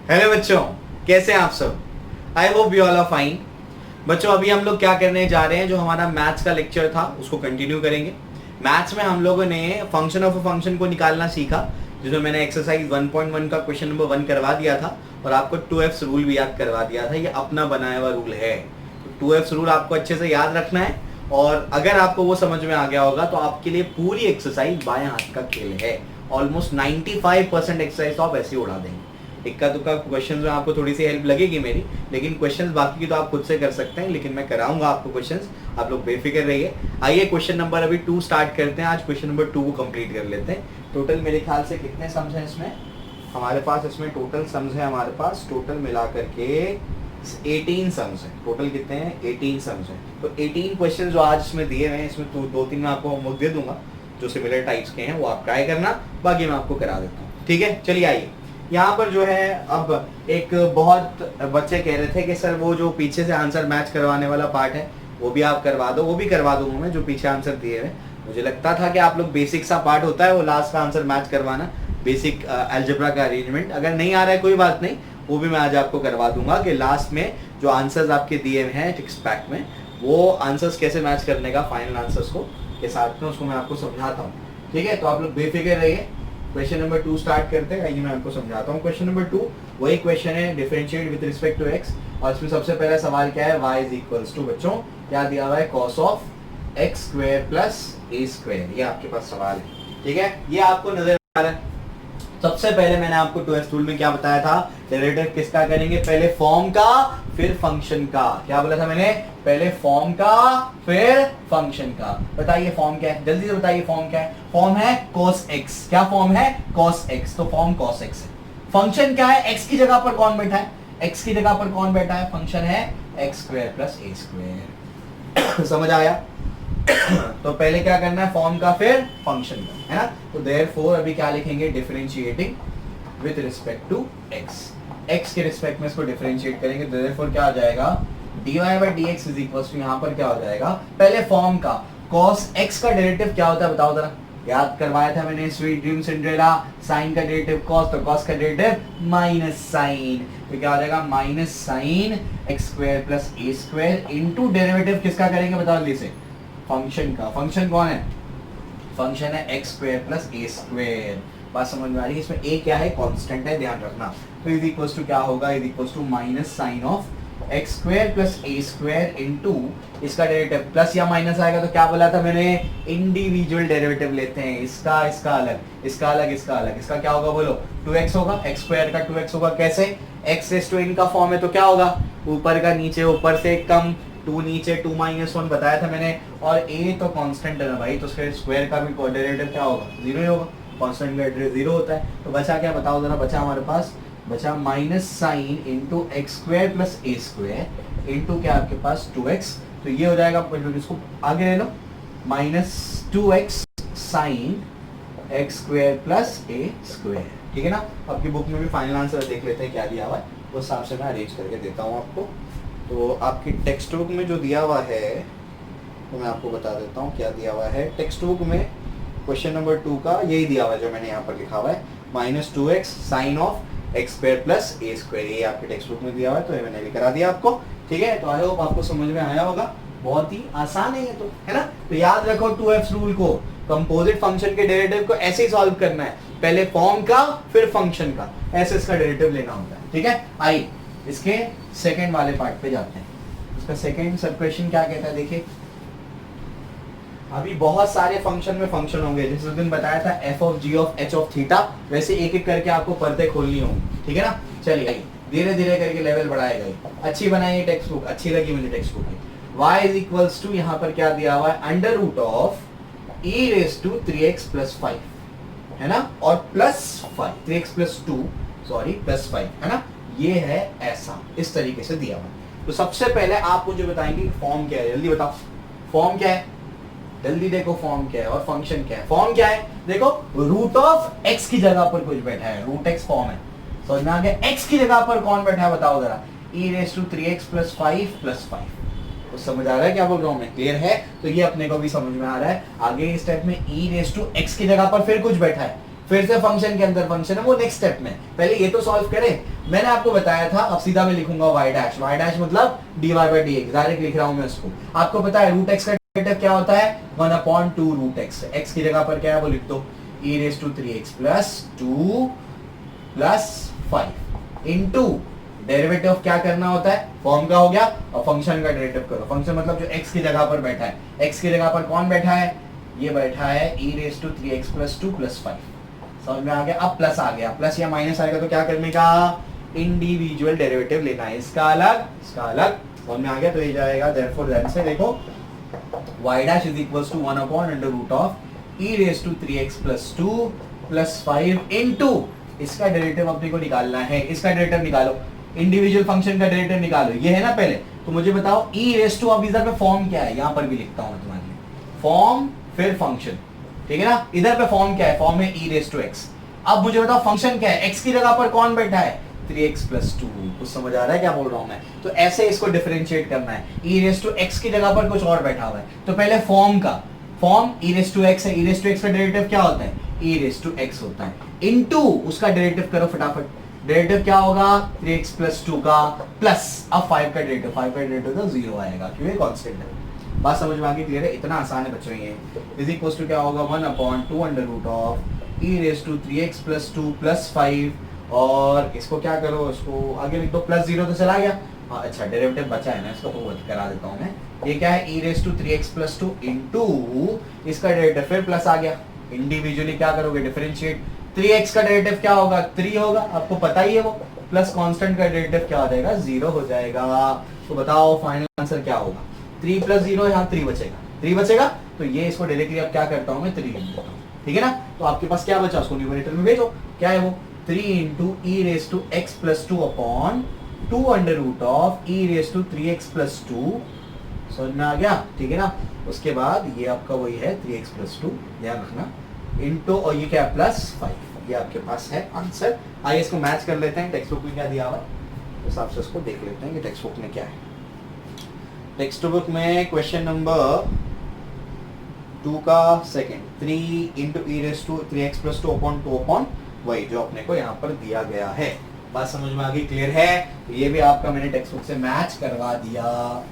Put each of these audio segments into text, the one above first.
Hello बच्चों, कैसे हैं आप सब? I hope you all are fine. बच्चों, अभी हम लोग क्या करने जा रहे हैं, जो हमारा मैथ्स का लेक्चर था उसको कंटिन्यू करेंगे। मैथ्स में हम लोगों ने फंक्शन ऑफ अ फंक्शन को निकालना सीखा, जिसमें मैंने एक्सरसाइज 1.1 का क्वेश्चन नंबर 1 करवा दिया था और आपको 2F's रूल भी याद करवा दिया था। ये अपना बनाया हुआ रूल है, तो 2F's रूल आपको अच्छे से याद रखना है। और अगर आपको वो समझ में आ गया होगा तो आपके लिए पूरी एक्सरसाइज बाएं हाथ का खेल है। ऑलमोस्ट 95% एक्सरसाइज तो आप ऐसे ही उड़ा देंगे। इक्का दुक्का क्वेश्चंस में आपको थोड़ी सी हेल्प लगेगी मेरी, लेकिन क्वेश्चंस बाकी की तो आप खुद से कर सकते हैं, लेकिन मैं कराऊंगा आपको क्वेश्चंस, आप लोग बेफिक्र रहिए। आइए क्वेश्चन नंबर अभी 2 स्टार्ट करते हैं। आज क्वेश्चन नंबर 2 को कंप्लीट कर लेते हैं। टोटल मेरे ख्याल से कितने सम्स हैं इसमें हमारे पास? इसमें टोटल सम्स है हमारे पास, टोटल मिला करके 18 सम्स है। टोटल कितने हैं? 18 सम्स हैं। तो 18 क्वेश्चन जो आज इसमें दिए हुए हैं, इसमें तो 2-3 मैं आपको होमवर्क दे दूंगा जो सिमिलर टाइप्स के हैं, वो आप ट्राई करना, बाकी मैं आपको करा देता हूँ। ठीक है, चलिए आइए। यहाँ पर जो है, अब एक बहुत बच्चे कह रहे थे कि सर वो जो पीछे से आंसर मैच करवाने वाला पार्ट है वो भी आप करवा दो। वो भी करवा दूंगा मैं, जो पीछे आंसर दिए हुए। मुझे लगता था कि आप लोग बेसिक सा पार्ट होता है वो लास्ट का आंसर मैच करवाना, बेसिक अलजेब्रा का अरेंजमेंट। अगर नहीं आ रहा है कोई बात नहीं, वो भी मैं आज आपको करवा दूंगा कि लास्ट में जो आंसर्स आपके दिए हुए हैं टेक्स्ट पैक में, वो आंसर्स कैसे मैच करने का फाइनल आंसर्स को के साथ में, उसको मैं आपको समझाता हूँ। ठीक है, तो आप लोग बेफिक्र रहिए। क्वेश्चन नंबर 2 स्टार्ट करते हैं। आइए मैं आपको समझाता हूँ। क्वेश्चन नंबर 2 वही क्वेश्चन है, differentiate with respect to x. और इसमें सबसे पहला सवाल क्या है? y इज इक्वल्स टू, बच्चों क्या दिया हुआ है? Cos of x square plus a square. ये आपके पास सवाल है। ठीक है, ये आपको नजर आ रहा है। सबसे पहले मैंने आपको 2S रूल में क्या बताया था? डेरिवेटिव किसका करेंगे? पहले फॉर्म का फिर फंक्शन का। क्या बोला था मैंने? पहले फॉर्म का फिर फंक्शन का। बताइए फॉर्म क्या है, जल्दी से बताइए फॉर्म क्या है? फॉर्म है cos x। क्या फॉर्म है? cos x, तो फॉर्म cos x है। फंक्शन क्या है? x की जगह पर कौन बैठा है? x की जगह पर कौन बैठा है? फंक्शन है x square plus a square. समझ आया? तो पहले क्या करना है? फॉर्म का फिर फंक्शन का, है ना? तो देयरफॉर अभी क्या लिखेंगे? Differentiating with respect to x. X के रिस्पेक्ट में इसको डिफरेंशिएट करेंगे, देयरफॉर क्या आ जाएगा? dy by dx is equal to, यहाँ पर क्या हो जाएगा? पहले फॉर्म का cos x का डेरिवेटिव क्या होता है बताओ जरा। याद करवाया था मैंने स्वीट ड्रीम सिंड्रेला। साइन का डेरिवेटिव cos, तो cos का डेरिवेटिव माइनस साइन, तो क्या हो जाएगा? Minus sine x square plus a square into derivative किसका करेंगे बताओ जल्दी से? फंक्शन का। फंक्शन कौन है? फंक्शन है x square plus a square. बात समझ में आ रही है? इसमें ए क्या है? कांस्टेंट है, ध्यान रखना। तो इज इक्वल्स टू क्या होगा? Is equals to minus sine of x square plus a square into इसका डेरिवेटिव, प्लस या माइनस आएगा तो क्या बोला था मैंने? इंडिविजुअल डेरिवेटिव लेते हैं। इसका इसका अलग, इसका अलग, इसका अलग। इसका क्या होगा बोलो? 2x होगा। एक्स स्क्वायर का 2x होगा। कैसे? x रेज़ टू n का फॉर्म है तो क्या होगा? ऊपर का नीचे, ऊपर से कम, 2 नीचे, 2 माइनस 1 बताया था मैंने। और a तो कांस्टेंट है ना भाई, तो उसके स्क्वायर का भी डेरिवेटिव क्या होगा? 0 ही होगा। कांस्टेंट का डेरिवेटिव 0 होता है। तो बचा क्या बताओ जरा? बचा हमारे पास, बचा minus sine into x square plus a square into क्या आपके पास? 2x। तो ये हो जाएगा, इसको आगे ले लो, minus 2x sine x square plus a square. ठीक है ना? आपकी बुक में भी फाइनल आंसर देख लेते हैं क्या दिया हुआ है, उस हिसाब से मैं अरेंज करके देता हूँ आपको। तो आपकी टेक्स्ट बुक में जो दिया हुआ है तो मैं आपको बता देता हूँ क्या दिया हुआ है। टेक्स्ट बुक में क्वेश्चन नंबर 2 का यही दिया हुआ है जो मैंने यहाँ पर लिखा हुआ है, minus 2x sine of x square plus a square. ये आपके टेक्स्ट बुक में दिया हुआ है, तो ये मैंने भी करा दिया आपको। ठीक है, तो आई होप आपको समझ में आया होगा। बहुत ही आसान है ये तो, है ना? तो याद रखो 2F's रूल को, कंपोजिट फंक्शन के डेरिवेटिव को ऐसे ही सॉल्व करना है, पहले फॉर्म का फिर फंक्शन का, ऐसे इसका डेरिवेटिव लेना होता है। ठीक है, आइए इसके सेकंड वाले पार्ट पे जाते हैं। इसका सेकंड सब क्वेश्चन क्या कहता है देखिए। अभी बहुत सारे फंक्शन में फंक्शन होंगे, जैसे उस दिन बताया था f of g of h of theta, वैसे एक एक करके आपको परतें खोलनी होंगी। ठीक है ना? चलिए धीरे धीरे करके लेवल बढ़ाएगा। अच्छी बनाई टेक्स्ट बुक, अच्छी लगी मुझे text book. y is equals to, यहाँ पर क्या दिया हुआ है? Under root of e raise to 3x plus 5, है ना? और plus 5, 3x plus 2, sorry plus 5, है ना? ये है ऐसा, इस तरीके से दिया हुआ। तो सबसे पहले आप मुझे बताएंगे फॉर्म क्या है, जल्दी बताओ फॉर्म क्या है? जल्दी देखो फॉर्म क्या है और फंक्शन क्या है। फॉर्म क्या है? देखो, रूट ऑफ x की जगह पर कुछ बैठा है, रूट x फॉर्म है। समझ में आ गया? x की जगह पर कौन बैठा है बताओ जरा? e raise to 3x plus 5 plus 5। तो समझ आ रहा है क्या बोल रहा हूँ मैं? क्लियर है? तो ये अपने को भी समझ में आ रहा है। आगे इस स्टेप में e रेज टू x की जगह पर फिर कुछ बैठा है, फिर से फंक्शन के अंदर फंक्शन है, वो नेक्स्ट स्टेप में। पहले ये तो सॉल्व करें। मैंने आपको बताया था, अब सीधा मैं लिखूंगा y डैश मतलब dy बाई dx, डायरेक्ट लिख रहा हूं मैं इसको। आपको पता है रूट x का डेरिवेटिव क्या होता है, 1/2 रूट x। x की जगह पर क्या है वो लिख दो, e raise to 3x plus 2 plus 5 into derivative क्या करना होता है, फॉर्म का हो गया, और फंक्शन का डेरिवेटिव करो। फंक्शन मतलब जो x की जगह पर बैठा है, x की जगह पर कौन बैठा है, ये बैठा है e raise to 3x plus 2 plus 5। समझ में आ गया। अब प्लस आ गया, प्लस या माइनस आएगा तो क्या करने का, इंडिविजुअल डेरिवेटिव लेना है, इसका अलग इसका अलग। समझ में आ गया। तो ये जाएगा देयरफॉर दैट से देखो y dash is equals to 1/√ of e raise to 3x plus 2 plus 5 into इसका डेरिवेटिव अपने को निकालना है। इसका डेरिवेटिव निकालो, इंडिविजुअल फंक्शन का डेरिवेटिव निकालो। ये है ना पहले, तो मुझे बताओ e रेज टू, अब इधर पे फॉर्म क्या है, यहां पर भी लिखता हूं तुम्हारे लिए, फॉर्म फिर फंक्शन, ठीक है ना। इधर पे फॉर्म क्या है, फॉर्म है e रेज टू x। अब मुझे बताओ फंक्शन क्या है, x की जगह पर कौन बैठा है, 3x प्लस 2। कुछ समझ आ रहा है क्या बोल रहा हूं मैं। तो ऐसे इसको डिफरेंशिएट करना है, e रेज टू x की जगह पर कुछ और बैठा हुआ है। तो पहले फॉर्म का, form e raise to x है, e रेज टू x का डेरिवेटिव क्या होता है, e रेज टू x होता है, इनटू उसका डेरिवेटिव करो फटाफट। डेरिवेटिव क्या होगा, 3x प्लस 2 का प्लस अब 5 का डेरिवेटिव, 5 का डेरिवेटिव तो 0 आएगा क्योंकि कांस्टेंट है। बात समझ में आ गई, क्लियर है। इतना आसान है बच्चों ये। इज इक्वल्स टू क्या होगा, 1/2 of e raise to 3x plus 2 plus 5, और इसको क्या करो, इसको आगे लिख दो, प्लस 0 तो चला गया। हाँ अच्छा, डेरिवेटिव बचा है ना, इसको तो करा देता हूँ मैं। ये क्या है, e raise to 3x plus 2 into इसका डेरिवेटिव फिर प्लस आ गया। इंडिविजुअली क्या करोगे, डिफरेंशिएट। 3x का डेरिवेटिव क्या होगा, 3 होगा, आपको पता ही है वो, प्लस कांस्टेंट का डेरिवेटिव क्या हो जाएगा, 0 हो जाएगा। तो बताओ फाइनल आंसर क्या होगा, 3 प्लस 0, यहाँ 3 बचेगा, 3 बचेगा। तो ये इसको डायरेक्टली अब क्या करता हूँ मैं, 3 लिख देता हूँ, ठीक है ना। तो आपके पास क्या बचा, उसको न्यूमरेटर में भेजो। क्या है वो, 3 into e raise to x plus 2 upon 2 of e raise to 3x plus 2। समझ में आ गया, ठीक है ना। उसके बाद ये आपका वही है 3x प्लस 2, ध्यान रखना, इनटू, और ये क्या प्लस 5। ये आपके पास है आंसर। आइए इसको मैच कर लेते हैं, टेक्स्ट बुक में क्या दिया हुआ है उस हिसाब से उसको देख लेते हैं कि टेक्स्ट बुक में क्या है। टेक्स्ट बुक में क्वेश्चन नंबर 2 का second, 3 into e raise to 3x plus 2 upon 2 upon वही जो अपने को यहाँ पर दिया गया है। बात समझ में आ गई, क्लियर है। तो ये भी आपका मैंने टेक्स्ट बुक से मैच करवा दिया,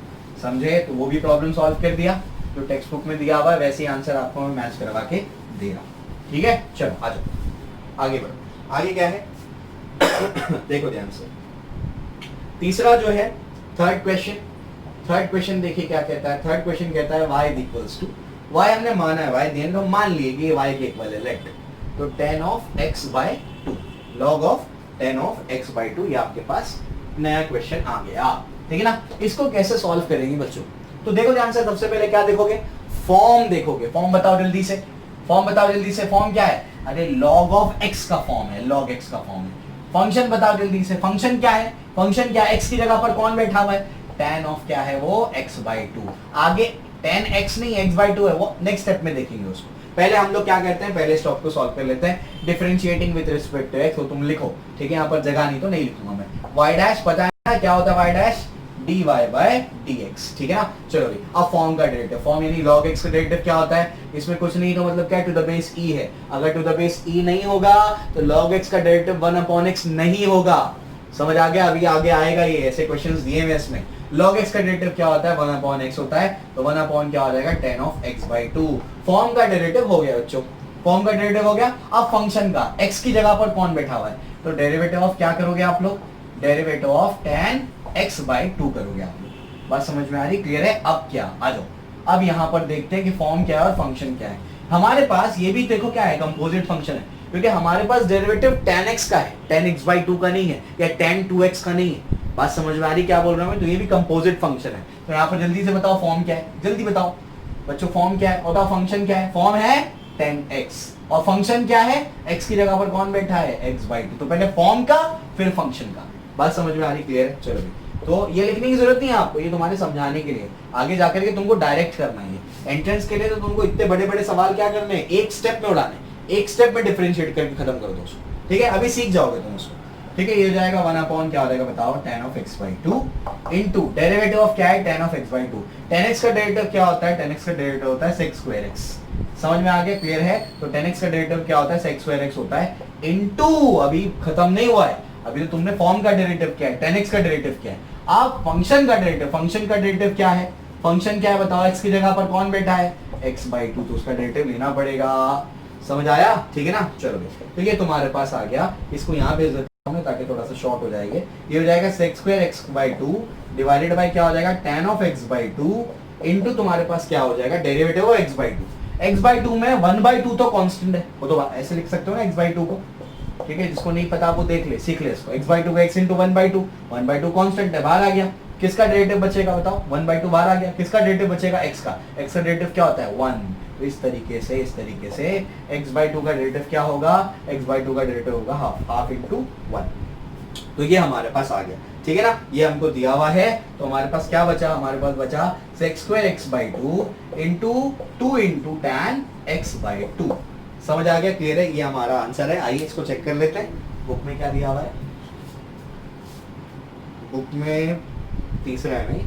समझे। तो वो भी प्रॉब्लम सॉल्व कर दिया, जो टेक्स्ट बुक में दिया हुआ है वैसे ही आंसर आपको मैं मैच करवा के दे रहा हूँ, ठीक है। चलो आ जाओ आगे बढ़ो। आगे क्या है देखो ध्यान से, तीसरा जो है थर्ड क्वेश्चन देखिए क्या कहता है। थर्ड क्वेश्चन कहता है y is equals to, y हमने माना है, y देन तो मान लिए कि y के इक्वल है, लेट। तो tan of x by 2, log of tan of x by 2, ये आपके पास नया क्वेश्चन आ गया, ठीक है ना। इसको कैसे सॉल्व करेंगे बच्चों, तो देखो ध्यान से, सबसे पहले क्या देखोगे, फॉर्म देखोगे। फॉर्म बताओ जल्दी से, फॉर्म बताओ जल्दी से, फॉर्म क्या है, अरे log ऑफ x का फॉर्म है, log x का फॉर्म है। फंक्शन बताओ जल्दी से, फंक्शन क्या है, फंक्शन क्या है, x की जगह पर कौन बैठा हुआ है, tan ऑफ क्या है वो x बाय 2। आगे tan x नहीं x बाय 2 है, वो नेक्स्ट स्टेप में देखेंगे उसको। पहले हम लोग क्या करते हैं, पहले स्टॉप को सॉल्व कर लेते हैं, differentiating with respect to x। तो तुम लिखो, ठीक है, यहाँ पर जगह नहीं तो नहीं लिखूंगा मैं। y डैश पता है क्या होता है, y dash dy by dx, ठीक है ना। चलो भाई, अब फॉर्म का डेरिवेटिव, फॉर्म यानी log x का डेरिवेटिव क्या होता है, इसमें कुछ नहीं तो मतलब क्या, टू द बेस e है। अगर टू द बेस e नहीं होगा तो log x का डेरिवेटिव 1/x नहीं होगा। समझ आ गया, अभी आगे आएगा ये, ऐसे क्वेश्चंस दिए हैं इसमें। log x का डेरिवेटिव क्या होता है, 1/x होता है, तो 1 क्या हो जाएगा, tan of x by 2। Form का डेरिवेटिव हो गया बच्चों, फॉर्म का डेरिवेटिव हो गया। अब फंक्शन का x की जगह पर कौन बैठा हुआ है, तो डेरिवेटिव ऑफ क्या करोगे आप लोग, derivative of tan x by 2 करोगे आप लोग। बात समझ में आ रही, क्लियर है। अब क्या, आ जाओ, अब यहाँ पर देखते हैं कि फॉर्म क्या है और फंक्शन क्या है। हमारे पास ये भी देखो क्या है, कंपोजिट फंक्शन है, क्योंकि हमारे पास डेरिवेटिव tan x का है, tan x बाय 2 का नहीं है, या tan 2x का नहीं है। बात समझ में आ रही क्या बोल रहा हूँ मैं। तो ये भी कंपोजिट फंक्शन है। तो यहाँ पर जल्दी से बताओ फॉर्म क्या है, जल्दी बताओ बच्चों, फॉर्म क्या है और फंक्शन क्या है। फॉर्म है tan x और फंक्शन क्या है, x की जगह पर कौन बैठा है, x बाय 2। तो पहले फॉर्म का फिर फंक्शन का। बात समझ में आ रही, क्लियर है। चलो तो ये लिखने की जरूरत नहीं है आपको, ये तुम्हारे समझाने के लिए, आगे जाकर के तुमको डायरेक्ट करना है। एंट्रेंस के लिए तो तुमको इतने बड़े बड़े सवाल क्या करने हैं, एक स्टेप में उड़ाने, एक स्टेप में डिफरेंशिएट करके खत्म कर दो उसको, ठीक है। अभी सीख जाओगे तुम उसको। ठीक है, ये हो जाएगा 1 अपॉन क्या हो जाएगा बताओ, tan of x by 2 into derivative of क्या है, tan of x by 2। tan x का डेरिवेटिव क्या होता है, tan x का डेरिवेटिव होता है sec square x। समझ में आ गया, क्लियर है। तो tan x का डेरिवेटिव क्या होता है, sec square x होता है इनटू, अभी खत्म नहीं हुआ है, अभी तो तुमने फॉर्म का डेरिवेटिव क्या है, tan x का डेरिवेटिव क्या है, आप फंक्शन का डेरिवेटिव, फंक्शन का डेरिवेटिव क्या है, फंक्शन क्या है बताओ, x की जगह पर कौन बैठा है, x by 2, तो उसका डेरिवेटिव लेना पड़ेगा। समझ आया, ठीक है ना। चलो तो ये तुम्हारे पास आ गया, इसको यहाँ भेज देता हूँ ताकि थोड़ा सा शॉर्ट हो जाएगा। ये हो जाएगा sec square x by 2 divided by क्या हो जाएगा, tan of x by 2 into तुम्हारे पास क्या हो जाएगा, derivative of x by 2। x by 2 में 1 by 2 तो कांस्टेंट है, वो तो ऐसे लिख सकते हो ना x by 2 को, ठीक है। जिसको नहीं पता वो देख ले, सीख ले इसको। x by 2 को x into 1 by 2, 1 by 2 constant है, बाहर आ गया। किसका डेरिवेटिव बचेगा बताओ, 1 by 2 बाहर आ गया। किसका डेरिवेटिव बचेगा, x का। x का डेरिवेटिव क्या होता है 1। तो इस तरीके से x by 2 का डेरिवेटिव क्या होगा, x by 2 का डेरिवेटिव होगा हाफ इंटू 1। तो ये हमारे पास आ गया, ठीक है ना। ये हमको दिया हुआ है, तो हमारे पास क्या बचा, हमारे पास बचा sec square x by 2 into 2 into tan x by 2। समझ आ गया, क्लियर है, ये हमारा आंसर है। आइए इसको चेक कर लेते हैं, बुक में क्या दिया हुआ है। बुक में तीसरा है नहीं,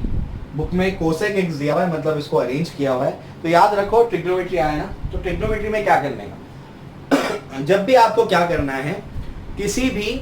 बुक में कोसेक एक्स दिया हुआ है, मतलब इसको अरेंज किया हुआ है। तो याद रखो ट्रिग्नोमेट्री आया ना, तो ट्रिग्नोमेट्री में क्या करने का जब भी आपको क्या करना है, किसी भी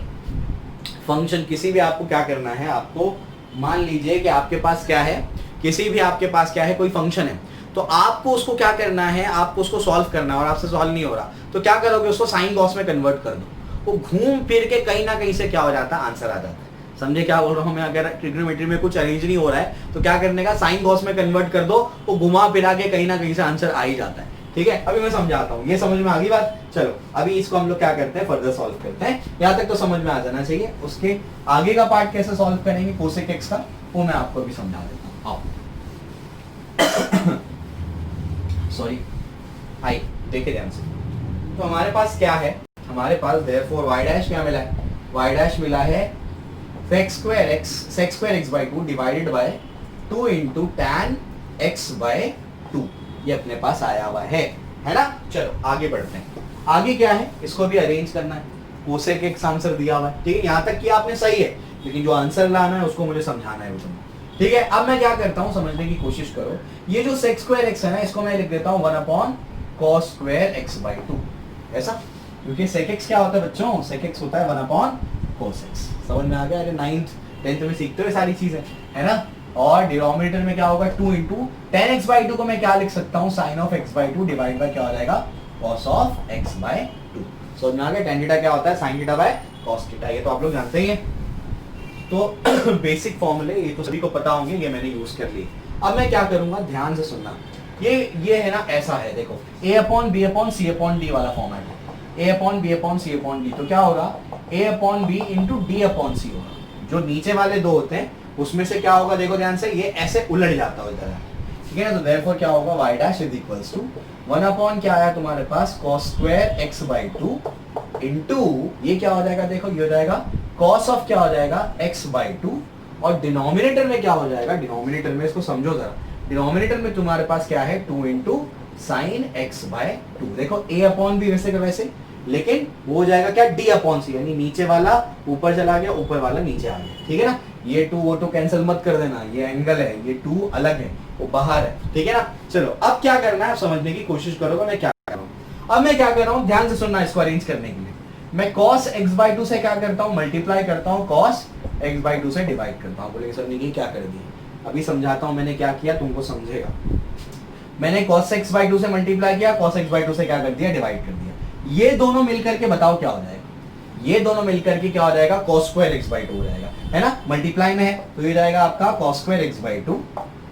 फंक्शन, किसी भी आपको क्या करना है, आपको मान लीजिए कि आपके पास क्या है, किसी भी आपके पास क्या है, कोई फंक्शन है, तो आपको उसको क्या करना है, आपको उसको सॉल्व करना है, और आपसे सॉल्व नहीं हो रहा तो क्या करोगे, उसको साइन कॉस में कन्वर्ट कर दो। वो घूम फिर के कहीं ना कहीं से क्या हो जाता है, आंसर आ जाता है। समझे क्या बोल रहा हूं मैं। अगर ट्रिग्नोमेट्री में कुछ अरेंज नहीं हो रहा है तो क्या करने का, साइन कॉस में कन्वर्ट कर दो, वो घुमा फिरा के कहीं ना कहीं से आंसर आ ही जाता है। ठीक है, अभी मैं समझाता हूँ, ये समझ में आ गई बात। चलो अभी इसको हम लोग क्या करते हैं, फर्दर सॉल्व करते हैं। यहाँ तक तो समझ में आ जाना चाहिए, उसके आगे का पार्ट कैसे सॉल्व करेंगे कोसेक एक्स का, वो मैं आपको भी समझा देता हूँ। आओ सॉरी, आई देखे ध्यान से। तो हमारे पास क्या है, हमारे पास देयरफॉर y डैश क्या मिला है, y डैश मिला है sec square x by 2 divided by 2 into tan x by 2। ये अपने पास आया हुआ है ना। चलो आगे बढ़ते हैं। आगे क्या है, इसको भी अरेंज करना है। कोसेक एक्स आंसर दिया हुआ है, ठीक है, यहाँ तक कि आपने सही है, लेकिन जो आंसर लाना है उसको मुझे समझाना है तुम्हें। ठीक है, अब मैं क्या करता हूँ, समझने की कोशिश करो। ये जो sec square x है ना, इसको मैं लिख देता हूँ 1 upon cos square x by 2, ऐसा, क्योंकि sec x क्या होता है बच्चों, sec x होता है 1 अपॉन cos x। समझ में आ गया, अरे 9th 10th में सीखते हो सारी चीजें, है ना। और डिनोमिनेटर में क्या होगा 2 इंटू tan x by 2 को मैं क्या लिख सकता हूँ, sin of x by 2 divide by क्या हो जाएगा, cos of x by 2। समझ में आ गया, tan थीटा क्या होता है, sin theta by cos theta, ये तो आप लोग जानते ही हैं। तो बेसिक फॉर्मूले ये तो सभी को पता होंगे, ये मैंने यूज कर लिए। अब मैं क्या करूंगा, ध्यान से सुनना। ये है ना, ऐसा है, देखो a upon b upon c upon d वाला फॉर्मेट है। a upon b upon c upon d, तो क्या होगा, a upon b into d upon c होगा। जो नीचे वाले दो होते हैं उसमें से क्या होगा, देखो ध्यान से, ये ऐसे उलट जाता है इधर, ठीक है ना। तो देयरफॉर क्या होगा, y dash is equals to 1 upon क्या आया तुम्हारे पास, cos square x by 2 into ये क्या हो जाएगा, देखो ये हो जाएगा cos ऑफ क्या हो जाएगा, x by 2, और डिनोमिनेटर में क्या हो जाएगा, डिनोमिनेटर में इसको समझो जरा, डिनोमिनेटर में तुम्हारे पास क्या है 2 इंटू साइन एक्स बाय 2। देखो a अपॉन बी वैसे का वैसे, लेकिन वो हो जाएगा क्या, d अपॉन सी, यानी नीचे वाला ऊपर चला गया, ऊपर वाला नीचे आ गया, ठीक है ना। ये 2 वो 2 कैंसिल मत कर देना, ये एंगल है, ये 2 अलग है, वो बाहर है, ठीक है ना। चलो अब क्या करना है, आप समझने की कोशिश करोगे मैं क्या कर रहा हूँ। अब मैं क्या कर रहा हूँ, ध्यान से सुनना, इसको अरेंज करने के लिए मैं cos x by 2 से क्या करता हूँ, मल्टीप्लाई करता हूँ, cos x by 2 से डिवाइड करता हूँ। बोलेंगे सर ने क्या कर दिया, अभी समझाता हूँ मैंने क्या किया, तुमको समझेगा। मैंने cos x by 2 से मल्टीप्लाई किया, cos x by 2 से क्या कर दिया, डिवाइड कर दिया। ये दोनों मिलकर के बताओ क्या हो जाएगा, ये दोनों मिलकर के क्या हो जाएगा, cos स्क्वायर x by 2 हो जाएगा, है ना। मल्टीप्लाई में है तो ये जाएगा आपका cos स्क्वायर x by 2,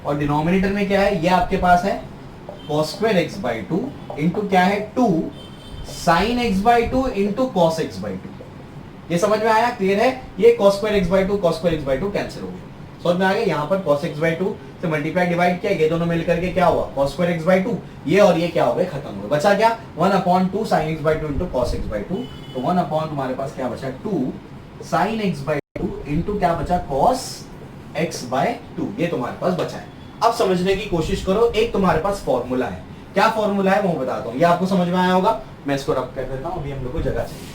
और डिनोमिनेटर में क्या है, ये आपके पास है cos square x by 2 into क्या है 2 sin x by 2 into cos x by 2। ये समझ में आया, क्लियर है। ये cos square x by 2 cos square x by 2 cancel हो गया, समझ में आ गया। यहाँ पर cos x by 2 से मल्टीप्लाई डिवाइड किया, ये दोनों मिलकर के क्या हुआ, cos स्क्वायर x by 2, ये और ये क्या हो गए, खत्म हो गए। बचा क्या, 1 upon 2 sin x by 2 into cos x by 2। तो 1 अपॉन तुम्हारे पास क्या बचा, 2 sin x by 2 इंटू क्या बचा, cos x by 2, ये तुम्हारे पास बचा है। अब समझने की कोशिश करो, एक तुम्हारे पास फॉर्मूला है, क्या फॉर्मूला है वो बताता हूँ, ये आपको समझ में आया होगा। मैं इसको रब कर देता हूँ, अभी हम लोग को जगह चाहिए,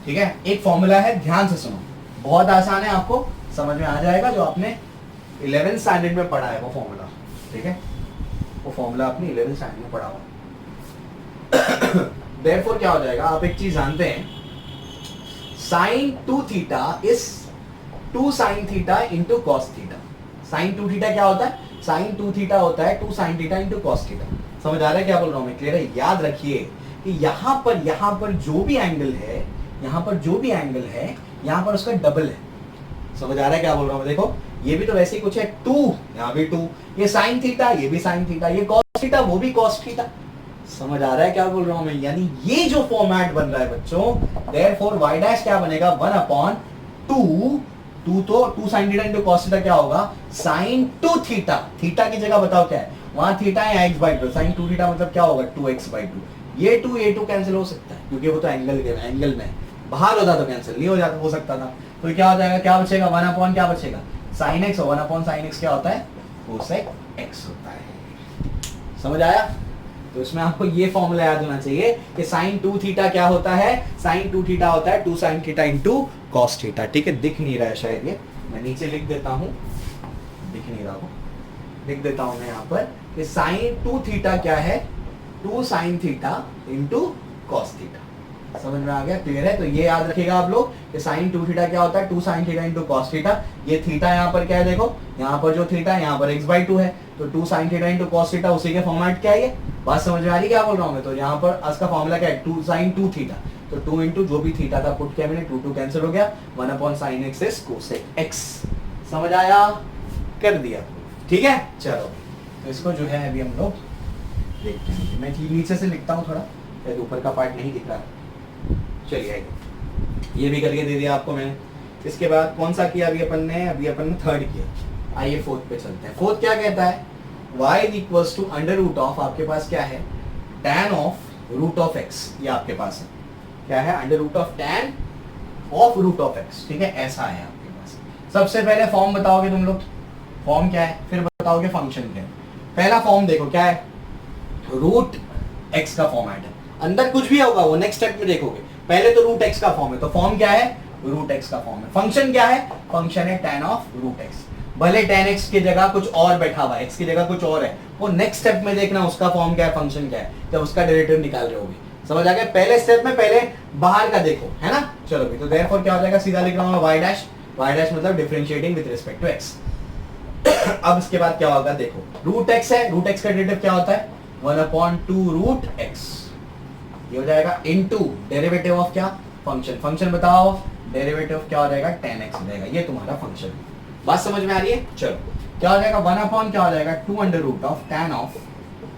ठीक है। एक फॉर्मूला है, ध्यान से सुनो, बहुत आसान है, आपको समझ में आ जाएगा। जो आपने 11th स्टैंडर्ड में पढ़ा है वो फॉर्मूला, ठीक है, वो फॉर्मूला आपने 11th स्टैंडर्ड में पढ़ा हुआ। देयरफॉर क्या हो जाएगा, आप एक चीज जानते हैं, sin 2 theta is 2 sin theta into cos theta. sin 2 theta क्या होता है, sin 2 थीटा होता है 2 sin theta into cos theta. समझ आ रहा है क्या बोल रहा हूं मैं, क्लियर है? याद रखिए कि यहाँ पर जो भी एंगल है, यहाँ पर जो भी एंगल है, यहाँ पर उसका डबल है। समझ आ रहा है क्या बोल रहा हूँ? देखो ये भी तो वैसे ही कुछ है, 2 यहाँ भी 2, ये sin थीटा, ये भी sin थीटा, ये cos थीटा, वो भी cos थीटा। समझ आ रहा है क्या बोल रहा हूं मैं? यानी ये जो फॉर्मेट बन रहा है बच्चों, देयरफॉर y डैश क्या बनेगा, 1/2, 2 तो 2 sin theta into cos theta क्या होगा, sin 2 थीटा। थीटा की जगह बताओ क्या है, वहां थीटा है x/2, sin 2 थीटा मतलब क्या होगा, 2x/2। ये 2 कैंसिल हो सकता है क्योंकि वो तो एंगल में बाहर होता तो कैंसिल नहीं हो सकता था। तो क्या हो जाएगा, क्या बचेगा, 1/, क्या बचेगा, sin x, और 1/sin x क्या होता है, cosec x होता है। समझ आया? तो इसमें आपको ये फॉर्मूला याद होना चाहिए कि sin 2 थीटा क्या होता है, sin 2 थीटा होता है 2 sin theta into cos theta. ठीक है, दिख नहीं रहा है शायद, ये मैं नीचे लिख देता हूं, दिख नहीं रहा हो, लिख देता हूं मैं यहाँ पर कि sin 2 थीटा क्या है, 2 sin theta into cos theta. समझ में आ गया, क्लियर है? तो ये याद रखिएगा आप लोग कि sin 2 थीटा क्या होता है, 2 sin theta into cos theta. ये थीटा यहाँ पर क्या है, देखो यहाँ पर जो थीटा है यहाँ पर x/2 है, तो 2 sin theta into cos theta, उसी के फॉर्मेट क्या है, ये बात समझ में आ रही है क्या बोल रहा हूँ मैं? तो यहाँ पर इसका फॉर्मूला क्या है, 2 sin 2 थीटा, तो 2 इंटू जो भी थीटा था पुट किया मैंने, 2 कैंसिल हो गया, 1/sin x is cosec x। समझ आया, कर दिया, ठीक है। चलो तो इसको जो है अभी हम लोग देखते हैं, मैं नीचे से लिखता हूँ थोड़ा, ऊपर का पार्ट नहीं दिख रहा। चलिए ये भी करके दे दिया आपको मैंने। इसके बाद कौन सा किया अभी अपन ने थर्ड किया। आइए फोर्थ पे चलते हैं। फोर्थ क्या कहता है, y equals to under root of, आपके पास क्या है, tan of root of x, ये आपके पास है, क्या है, under root of tan of root of x। ठीक है, ऐसा है आपके पास। सबसे पहले फॉर्म बताओगे तुम लोग, फॉर्म क्या है, फिर बताओगे फंक्शन क्या है। पहला फॉर्म देखो क्या है, रूट x का फॉर्मेट है, अंदर कुछ भी होगा वो नेक्स्ट स्टेप में देखोगे, पहले तो रूट x का फॉर्म है, तो फॉर्म क्या है, रूट x का फॉर्म है। फंक्शन क्या है, फंक्शन है tan ऑफ रूट x। भले tan x की जगह कुछ और बैठा हुआ है, x की जगह कुछ और है, वो नेक्स्ट स्टेप में देखना उसका फॉर्म क्या है, फंक्शन क्या है, जब उसका डेरिवेटिव निकाल रहे होगे। समझ आ गया? पहले स्टेप में पहले बाहर का देखो, है ना। चलो भी, तो देयरफॉर क्या हो जाएगा, सीधा लिख रहा हूं y डैश मतलब differentiating with respect to x। अब इसके बाद क्या होगा देखो, रूट x है, रूट x का डेरिवेटिव क्या होता है, 1/2 रूट x, ये हो जाएगा इनटू डेरिवेटिव ऑफ क्या, फंक्शन। फंक्शन बताओ, डेरिवेटिव क्या हो जाएगा, tan x हो जाएगा, ये तुम्हारा फंक्शन है। बात समझ में आ रही है? चलो क्या हो जाएगा, 1/, क्या हो जाएगा, 2 under root of tan of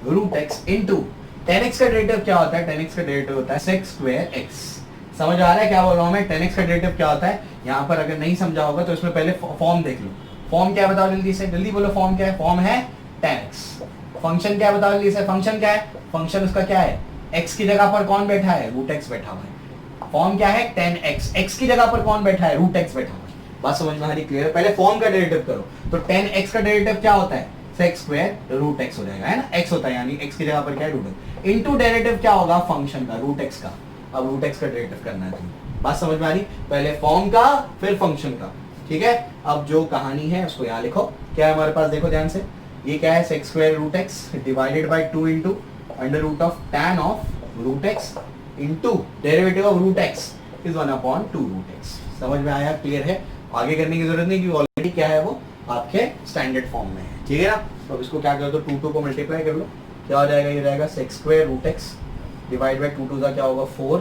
root x into tan x का डेरिवेटिव क्या होता है, tan x का डेरिवेटिव होता है sec स्क्वायर x। समझ आ रहा है क्या बोल रहा हूं मैं? tan x का डेरिवेटिव क्या होता है, यहाँ पर अगर नहीं समझा होगा तो इसमें पहले फॉर्म देख लो। फॉर्म क्या बताओ जल्दी से, जल्दी बोलो, फॉर्म क्या है, फॉर्म है tan x। फंक्शन क्या बताओ जल्दी से, फंक्शन क्या है, फंक्शन उसका क्या है, x की जगह पर कौन बैठा है, रूट x बैठा हुआ है। फॉर्म क्या है, tan x, x की जगह पर कौन बैठा है, रूट x बैठा हुआ है। बात समझ में आ रही, क्लियर? पहले फॉर्म का डेरिवेटिव करो, तो tan x का डेरिवेटिव क्या होता है, sec स्क्वायर रूट x हो जाएगा, है ना, x होता है, यानी x की जगह पर क्या है, रूट x इनटू डेरिवेटिव क्या होगा, फंक्शन का, रूट x का। अब रूट x का डेरिवेटिव करना है तुम्हें। बात समझ में आ रही, पहले फॉर्म का फिर फंक्शन का, ठीक है। अब जो कहानी है उसको यहाँ लिखो, क्या है हमारे पास, देखो ध्यान से, ये क्या है, sec square root x divided by 2 into under root of tan of root x into derivative of root x is 1/2 root x। समझ में आया, क्लियर है? आगे करने की जरूरत नहीं क्योंकि ऑलरेडी क्या है, वो आपके स्टैंडर्ड फॉर्म में है, ठीक है ना। तो इसको क्या कर दो, 2 को मल्टीप्लाई कर लो, क्या हो जाएगा, ये रहेगा sec square root x divide by 2 का क्या होगा 4,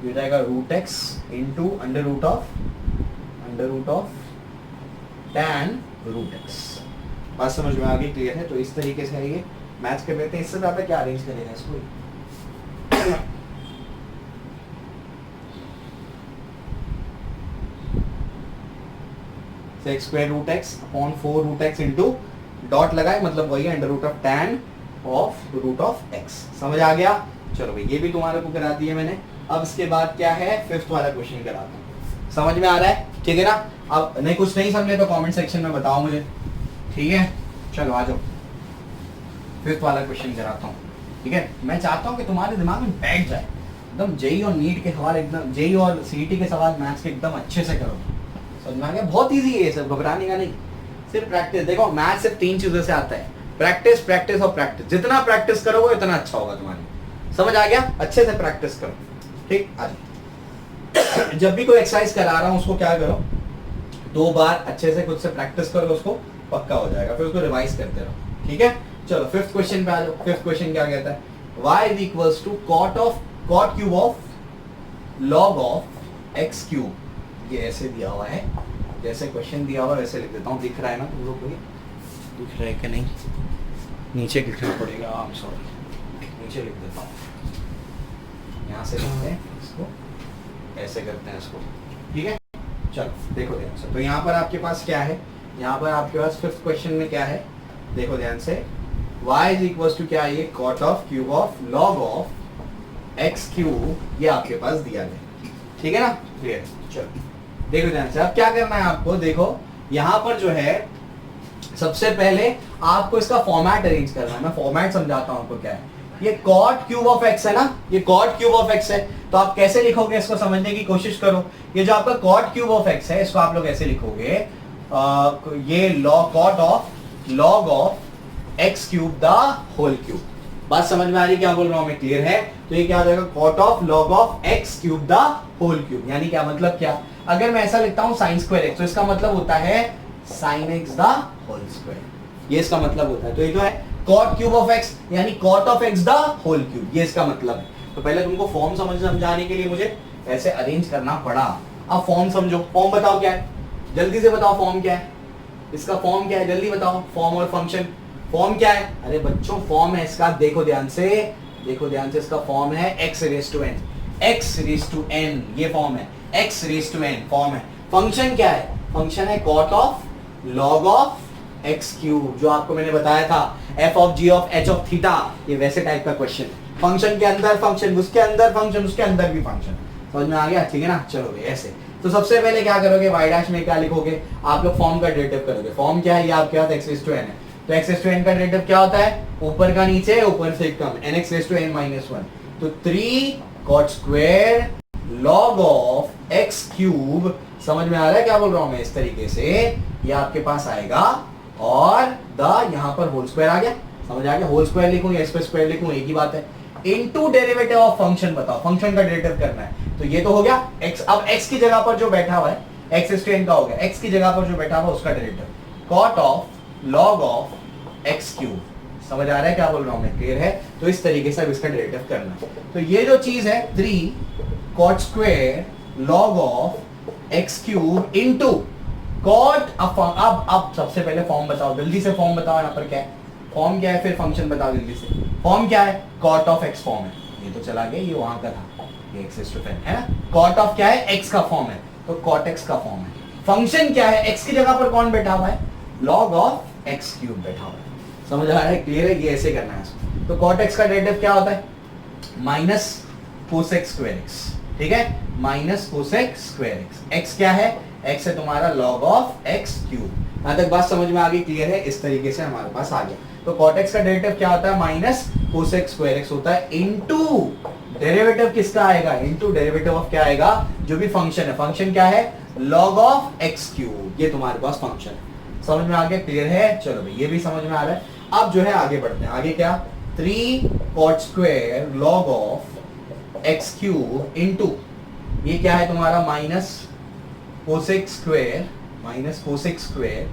ये जाएगा root x into under root of tan root x। बात समझ में आ गई, क्लियर है? तो इस तरीके से है ये मैच कर लेते हैं, इससे ज्यादा क्या अरेंज करेगा इसको। sec square root x upon 4 root x into dot लगाए, मतलब वही under root of tan of root of x। समझ आ गया? चलो भाई, ये भी तुम्हारे को करा दिया मैंने। अब इसके बाद क्या है, फिफ्थ वाला क्वेश्चन कराता हूँ। समझ में आ रहा है, ठीक है ना। अब नहीं, कुछ नहीं समझे तो कमेंट सेक्शन में बताओ मुझे, ठीक है। चलो आ जाओ, फिफ्थ वाला क्वेश्चन कराता हूँ, ठीक है। मैं चाहता हूँ कि तुम्हारे दिमाग में बैठ जाए एकदम, जेई और नीट के सवाल एकदम, जेई और सीईटी के सवाल मैथ्स के एकदम अच्छे से करो, समझ में आ गया? बहुत इजी है ये सब, घबराने का नहीं, सिर्फ प्रैक्टिस। देखो मैथ सिर्फ 3 चीजों से आता है, प्रैक्टिस, प्रैक्टिस और प्रैक्टिस। जितना प्रैक्टिस करोगे उतना अच्छा होगा तुम्हारे। समझ आ गया? अच्छे से प्रैक्टिस करो, ठीक। आज जब भी कोई एक्सरसाइज करा रहा हूं उसको क्या करो, 2 बार अच्छे से खुद से प्रैक्टिस करो, उसको पक्का हो जाएगा, फिर उसको रिवाइज करते रहो, ठीक है। चलो 5th क्वेश्चन पे आ जाओ। 5th क्वेश्चन क्या कहता है? y is equals to cot cube of log of x cube। ये ऐसे दिया हुआ है, जैसे क्वेश्चन दिया हुआ वैसे लिख देता हूँ। दिख रहा है ना तुम लोग को? ये दिख रहा है कि नहीं? नीचे लिखना पड़ेगा, आई एम सॉरी, नीचे लिख देता हूँ। यहाँ से लिखते हैं इसको, ऐसे करते हैं इसको, ठीक है। चलो देखो ध्यान से। तो यहाँ पर आपके पास क्या है? यहाँ पर आपके पास 5th क्वेश्चन में क्या है? देखो ध्यान से, y इज इक्वल टू क्या है? ये cot of cube of log of x cube, ये आपके पास दिया गया, ठीक है ना? क्लियर? चलो देखो ध्यान से। अब क्या करना है आपको? देखो यहाँ पर जो है सबसे पहले आपको इसका फॉर्मेट अरेंज करना है। मैं फॉर्मेट समझाता हूँ आपको क्या है। ये कॉट क्यूब ऑफ एक्स है ना, ये कॉट क्यूब ऑफ एक्स है, तो आप कैसे लिखोगे इसको समझने की कोशिश करो। ये जो आपका कॉट क्यूब ऑफ एक्स है, इसको आप लोग ऐसे लिखोगे, ये cot of log of x cube the whole cube. बात समझ में आ रही क्या बोल रहा हूं मैं? क्लियर है? तो ये क्या हो जाएगा? Cot of log of x cube the whole cube. यानी क्या मतलब? क्या अगर मैं ऐसा लिखता हूं साइन स्क्वायर एक्स, तो इसका मतलब होता है sine x the whole square, ये इसका मतलब होता है। तो ये जो है कॉट क्यूब ऑफ एक्स यानी cot of x the whole cube, ये इसका मतलब है। तो पहले तुमको फॉर्म समझाने के लिए मुझे ऐसे अरेंज करना पड़ा। अब फॉर्म समझो। फॉर्म बताओ क्या है, जल्दी से बताओ फॉर्म क्या है, इसका फॉर्म क्या है, जल्दी बताओ। फॉर्म और फंक्शन, फॉर्म क्या है? अरे बच्चों फॉर्म है इसका, देखो ध्यान से, देखो ध्यान से, इसका फॉर्म है x raise to n, x raise to n, ये फॉर्म है, x raise to n form है। फंक्शन क्या है? फंक्शन है cot of log of x cube, जो आपको मैंने बताया था f of g of h of theta, ये वैसे टाइप का क्वेश्चन है। फंक्शन के अंदर फंक्शन, उसके अंदर फंक्शन, उसके अंदर भी फंक्शन। समझ में आ गया? ठीक है ना? चलो भाई ऐसे। तो सबसे पहले क्या करोगे? y डैश में क्या लिखोगे? आप लोग फॉर्म का डेरिवेटिव करोगे। फॉर्म क्या है? ये आपके पास x रेज टू n है, तो x रेज टू n का डेरिवेटिव क्या होता है? ऊपर का नीचे, ऊपर से कम, nx raise to n minus 1। तो 3 cot square log of x cube. समझ में आ रहा है क्या बोल रहा हूं मैं? इस तरीके से ये आपके पास आएगा, और द यहाँ पर होल स्क्वायर आ गया। समझ आ गया? होल स्क्वायर लिखूं या इस पे स्क्वायर लिखूं, एक ही बात है। इनटू डेरिवेटिव ऑफ फंक्शन बताओ, फंक्शन का डेरिवेटिव करना है। तो ये तो हो गया x। अब x की जगह पर जो बैठा हुआ है, x रेज टू n का हो गया, x की जगह पर जो बैठा हुआ उसका derivative cot of log of x cube. समझ आ रहा है क्या बोल रहा हूं मैं? क्लियर है? तो इस तरीके से अब इसका डेरिवेटिव करना है। तो ये जो चीज है 3 cot square log of x cube into cot. अब सबसे पहले फॉर्म बताओ, जल्दी से फॉर्म बताओ। यहाँ पर क्या है? फॉर्म क्या है? फिर फंक्शन बताओ जल्दी से। फॉर्म क्या है? कॉट ऑफ एक्स फॉर्म है, ये तो चला गया, ये वहां का था, ये एक्स रेज टू n है ना। कॉट ऑफ क्या है? एक्स का फॉर्म है, तो कॉट एक्स का फॉर्म है। फंक्शन क्या है? एक्स की जगह पर कौन बैठा हुआ है? लॉग ऑफ एक्स क्यूब बैठा हुआ है। समझ आ रहा है? क्लियर है? ये ऐसे करना है इसको। तो कॉट एक्स का डेरिवेटिव क्या होता है? माइनस कोसेक स्क्वायर एक्स, ठीक है? Minus cosec square x. X क्या है? एक्स है तुम्हारा लॉग ऑफ एक्स क्यूब। यहां तक बात समझ में आ गई? क्लियर है? इस तरीके से हमारे पास आ गया। तो कॉट एक्स का डेरिवेटिव क्या होता है? माइनस कोसेक स्क्वायर एक्स होता है, इनटू डेरिवेटिव किसका आएगा? इनटू डेरिवेटिव ऑफ क्या आएगा? जो भी फंक्शन है। फंक्शन क्या है? लॉग ऑफ एक्स क्यूब, ये तुम्हारे पास फंक्शन है। समझ में आ गया? क्लियर है? चलो भाई ये भी समझ में आ रहा है। अब जो है आगे बढ़ते हैं। आगे क्या? 3 cot square log of x cube into, ये क्या है तुम्हारा? Minus cosec square, minus cosec square,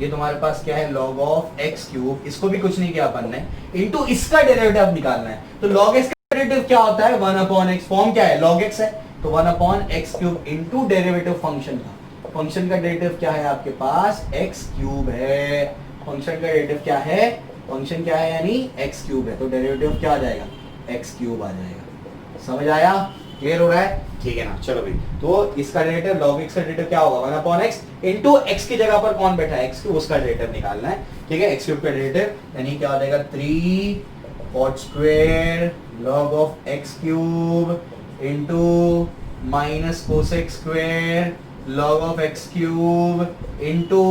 ये तुम्हारे पास क्या है? Log of x cube. इसको भी कुछ नहीं किया अपन ने, इनटू इसका डेरिवेटिव निकालना है। तो लॉग एक्स का डेरिवेटिव क्या होता है? 1 अपॉन एक्स। फॉर्म क्या है? लॉग एक्स है, तो 1 upon x cube into derivative function का। फंक्शन का डेरिवेटिव क्या है आपके पास? एक्स क्यूब है। फंक्शन का डेरिवेटिव क्या है? फंक्शन क्या है? यानी एक्स क्यूब है, तो डेरिवेटिव क्या आ जाएगा? एक्स क्यूब आ जाएगा। समझ आया? क्लियर हो रहा है? ठीक है ना? चलो भाई, तो इसका डेरिवेटिव लॉग एक्स का डेरिवेटिव क्या होगा? 1 अपॉन एक्स इनटू एक्स की जगह पर कौन बैठा है? एक्स क्यूब, उसका डेरिवेटिव निकालना है। ठीक है? एक्स क्यूब का डेरिवेटिव यानी क्या हो जाएगा? 3 cot square log of x cube into minus cosec square log of x cube into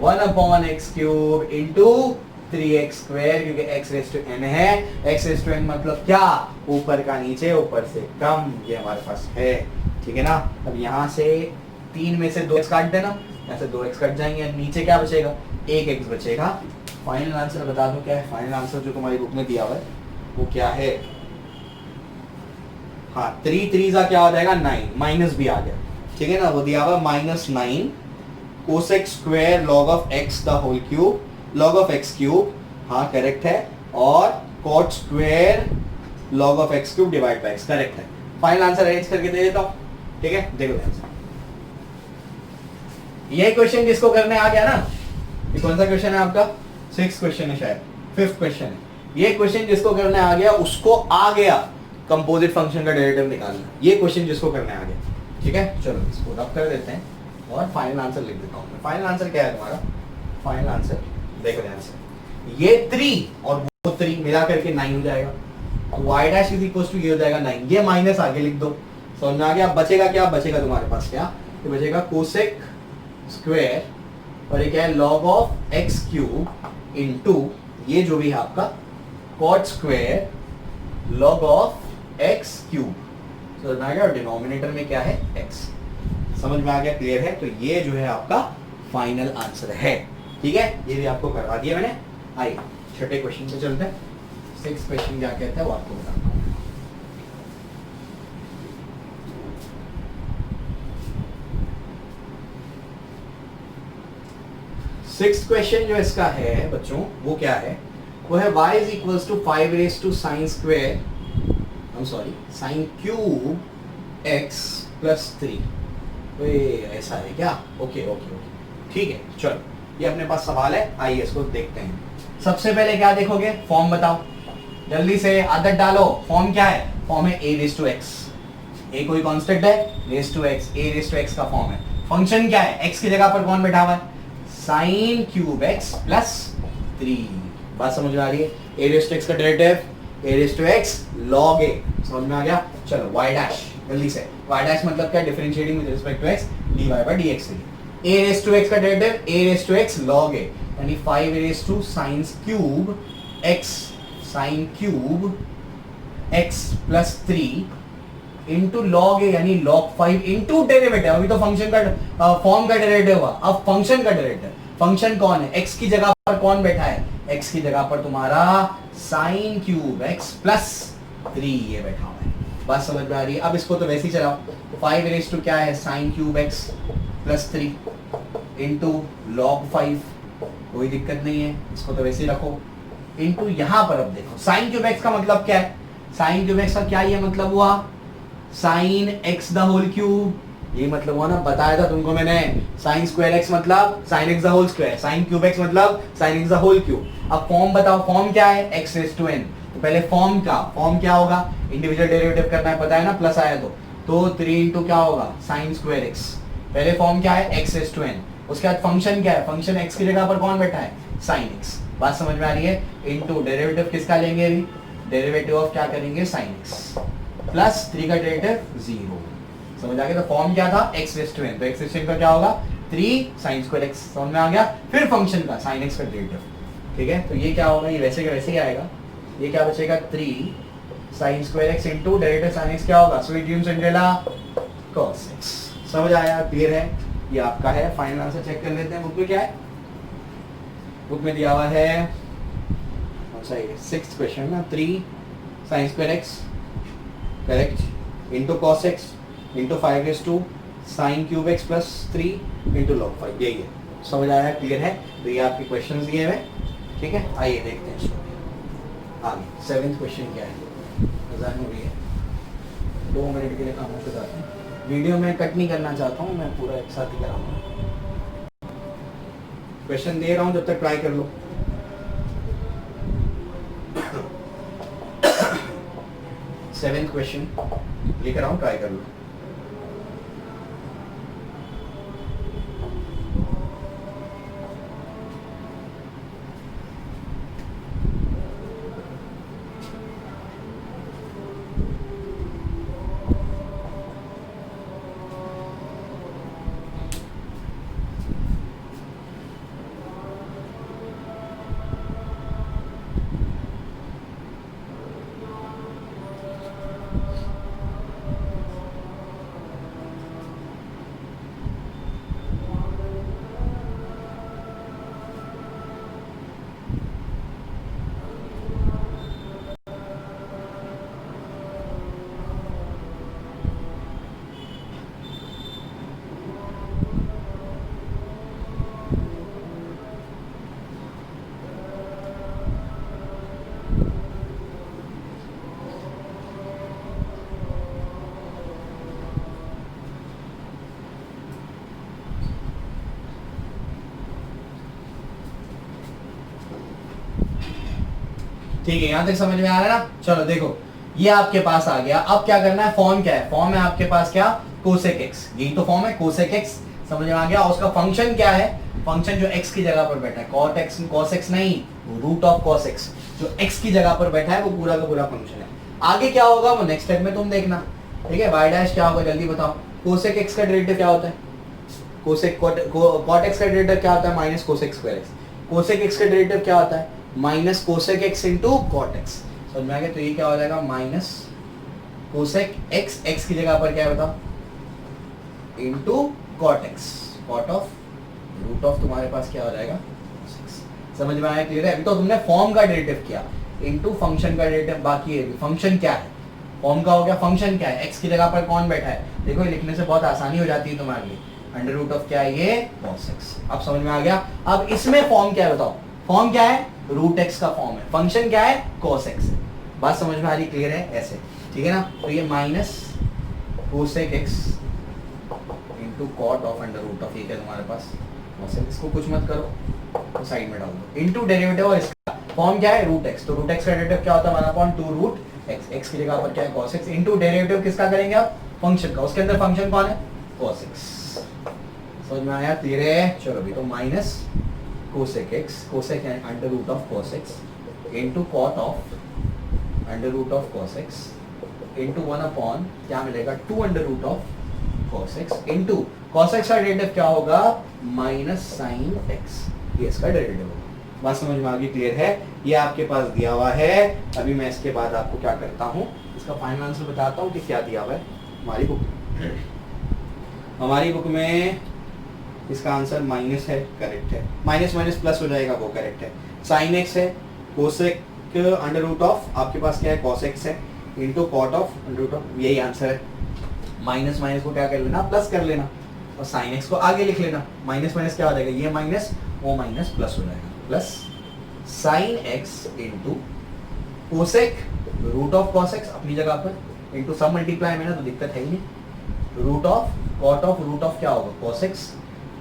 1 upon x cube into 3x square, क्योंकि x रेज टू n है। x रेज टू n मतलब क्या? ऊपर का नीचे, ऊपर से कम, ये हमारे पास है। ठीक है ना? अब यहाँ से 3 में से 2x काट देना, यहाँ से 2x कट जाएंगे, नीचे क्या बचेगा, 1x बचेगा। फाइनल आंसर बता दो क्या है, फाइनल आंसर जो तुम्हारी बुक में दिया हुआ है वो क्या है। हाँ 3 3 क्या हो जाएगा 9, माइनस भी आ गया, ठीक है ना, वो दिया हुआ -9 cosec square log of x the whole cube, log of x cube, हाँ करेक्ट है, और cot square log of x cube divide by x, correct है। फाइनल आंसर अरेंज करके दे देता हूं, ठीक है, देखो आंसर। ये क्वेश्चन जिसको करने आ गया ना, ये कौन सा क्वेश्चन है आपका, 6th क्वेश्चन है शायद, 5th क्वेश्चन है। ये क्वेश्चन जिसको करने आ गया उसको आ गया कंपोजिट फंक्शन का डेरिवेटिव निकालना, ये क्वेश्चन जिसको करने आ गया, ठीक है। चलो इसको रब कर देते हैं और फाइनल आंसर लिख देता हूं। फाइनल आंसर क्या है तुम्हारा, फाइनल आंसर देखो ध्यान से, ये 3 और वो 3 मिला करके 9 हो जाएगा, तो y dash is equal to ये हो जाएगा 9, ये माइनस आगे लिख दो, समझ में आ गया। बचेगा क्या, बचेगा तुम्हारे पास क्या, तो बचेगा कोसेक स्क्वायर और ये क्या है log of x cube into ये जो भी है आपका cot square log of x cube, समझ में आ गया। और डिनोमिनेटर में क्या है x, समझ में आ गया, क्लियर है। तो ये जो है आपका फाइनल आंसर है, ठीक है, ये भी आपको करवा दिया मैंने। आइए छठे क्वेश्चन पे चलते हैं। 6th क्वेश्चन क्या कहता है वो आपको बताता हूँ। सिक्स्थ क्वेश्चन जो इसका है बच्चों वो क्या है, वो है y is equals to 5 raise to sine square, I am sorry sine cube x plus 3, तो ये ऐसा है क्या, ओके ओके ओके ठीक है। चलो ये अपने पास सवाल है, आइए इसको देखते हैं। सबसे पहले क्या देखोगे, फॉर्म बताओ, जल्दी से आदत डालो। फॉर्म क्या है, फॉर्म है a raise to x, a कोई कांस्टेंट है, raise to x, a raise to x का फॉर्म है। फंक्शन क्या है, x की जगह पर कौन बैठा हुआ है, साइन क्यूब x प्लस 3, बात समझ में आ रही है। a रेज टू x का derivative a raise to x log a, समझ में आ गया। चलो y डैश, जल्दी से y डैश मतलब क्या, differentiating with respect to x dy by dx। a raise to x का derivative a raise to x log a, यानी 5 raise to sine cube x, sine cube x plus 3 into log a यानी log 5 into derivative, अभी तो function का form का derivative हुआ, अब function का डेरिवेटिव। फंक्शन कौन है, x की जगह पर कौन बैठा है, x की जगह पर तुम्हारा साइन क्यूब x प्लस 3 ये बैठा हुआ है, बात समझ में आ रही है। अब इसको तो वैसे ही चलाओ, 5 रेज टू क्या है sign cube x plus 3 into log 5, कोई दिक्कत नहीं है, इसको तो वैसे ही रखो, इंटू यहां पर अब देखो साइन क्यूब x का मतलब क्या है, साइन क्यूब x का क्या ये मतलब हुआ, sine x the whole cube, ये मतलब हुआ ना, बताया था तुमको मैंने, साइन स्क्वायर x मतलब sine x the whole square, sine cube x मतलब sine x the whole cube. अब फॉर्म बताओ, फॉर्म क्या है, x रेज टू n, तो पहले फॉर्म का, फॉर्म क्या होगा, इंडिविजुअल डेरिवेटिव करना है, पता है ना, प्लस आया तो 3 इंटू क्या होगा साइन स्क्वायर x, पहले फॉर्म क्या है x रेज टू n, उसके बाद फंक्शन क्या है, फंक्शन x की जगह पर कौन बैठा है साइन x, बात समझ में आ रही है, इंटू डेरिवेटिव किसका लेंगे अभी, डेरिवेटिव ऑफ क्या करेंगे साइन x प्लस 3 का डेरिवेटिव 0, समझ आ गया। तो फॉर्म क्या था x रेज टू n, तो x रेज टू n का क्या होगा 3 साइन स्क्वायर x, समझ में आ गया। फिर फंक्शन का साइन x का डेरिवेटिव, ठीक है, तो ये क्या होगा, ये वैसे का वैसे ही आएगा, ये क्या बचेगा 3 sine square x into derivative sign x क्या होगा, sweet dream Cinderella cos x, समझ आया, क्लियर है, ये आपका है। फाइनल आंसर चेक कर लेते हैं, बुक में क्या है, बुक में दिया हुआ है सही है 6th क्वेश्चन ना, 3 sine square x correct into cos x into 5 raise to sine cube x plus 3 into log 5, यही है, समझ आया, क्लियर है। तो ये आपके क्वेश्चन दिए हुए, ठीक है, आइए देखते हैं इसको आगे। 7th क्वेश्चन क्या है, अज़ान हो रही है, 2 मिनट के लिए काम हो जाता है, वीडियो में कट नहीं करना चाहता हूँ मैं, पूरा एक साथ ही कराऊंगा। क्वेश्चन दे रहा हूँ, जब तक ट्राई कर लो। 7th क्वेश्चन लेकर आऊँ, ट्राई कर लो। ठीक है, यहां तक समझ में आ रहा है ना। चलो देखो ये आपके पास आ गया। अब क्या करना है, फॉर्म क्या है, फॉर्म है आपके पास क्या, कोसेक एक्स, यही तो फॉर्म है कोसेक एक्स, समझ में आ गया। उसका फंक्शन क्या है, फंक्शन जो एक्स की जगह पर बैठा है, कॉट एक्स कॉस एक्स नहीं, रूट ऑफ कॉस एक्स, जो एक्स की जगह पर बैठा है वो पूरा का पूरा फंक्शन है। आगे क्या होगा वो नेक्स्ट स्टेप में तुम देखना, ठीक है। वाई डैश क्या होगा जल्दी बताओ, कोसेक एक्स का डेरिवेटिव क्या होता है, कोसेक कॉट एक्स का डेरिवेटिव क्या होता है, minus cosec square x. Cosec x का डेरिवेटिव क्या होता है, minus cosec x into cot x, समझ में आ गया। तो ये क्या हो जाएगा, माइनस कोसेक एक्स, एक्स की जगह पर क्या है बताओ, into cot x, cot of root of तुम्हारे पास क्या हो जाएगा, समझ में आया, क्लियर है। अभी तो तुमने फॉर्म का डेरिवेटिव किया, इनटू फंक्शन का डेरिवेटिव बाकी है। फंक्शन क्या है, फॉर्म का हो गया, फंक्शन क्या है, एक्स की जगह पर कौन बैठा है, देखो ये लिखने से बहुत आसानी हो जाती है तुम्हारे लिए, अंडर रूट ऑफ क्या है ये, cos x। अब समझ में आ गया। अब इसमें फॉर्म क्या है बताओ, फॉर्म क्या है, रूट एक्स का फॉर्म है, फंक्शन क्या है, cos x। बात समझ में आ रही, क्लियर है ऐसे, ठीक है ना। तो ये minus cosec x into cot of under root of, ये क्या तुम्हारे पास cos x, इसको कुछ मत करो तो साइड में डाल दो, इंटू डेरिवेटिव और इसका फॉर्म क्या है, रूट एक्स। तो रूट एक्स का डेरिवेटिव क्या होता है, 1/2 रूट एक्स, एक्स की जगह पर क्या है cos x, इंटू डेरिवेटिव किसका करेंगे आप, फंक्शन का, उसके अंदर फंक्शन कौन है, cos x। समझ में आया, क्लियर है। चलो भी तो माइनस कोसेक एक्स, कोसेक है under root of cos x into cot of under root of cos x into 1 क्या मिलेगा, 2 under root of cos x into cos x का डेरिवेटिव क्या होगा, माइनस साइन x, ये इसका डेरिवेटिव होगा। बात समझ में आ गई, क्लियर है। ये आपके पास दिया हुआ है। अभी मैं इसके बाद आपको क्या करता हूँ, इसका फाइनल आंसर बताता हूँ कि क्या दिया हुआ है हमारी बुक में। हमारी बुक में इसका आंसर माइनस है, करेक्ट है, माइनस माइनस प्लस हो जाएगा वो करेक्ट है। साइन एक्स है, कोसेक अंडर रूट ऑफ आपके पास क्या है cos x है, into cot of under root of, यही आंसर है। माइनस माइनस को क्या कर लेना, प्लस कर लेना, और साइन एक्स को आगे लिख लेना। माइनस माइनस क्या हो जाएगा, ये माइनस वो माइनस प्लस हो जाएगा, plus sine x into cosec root of cos x अपनी जगह पर, इंटू सब मल्टीप्लाई में ना तो दिक्कत है ही नहीं, root of cot of root of क्या होगा cos x,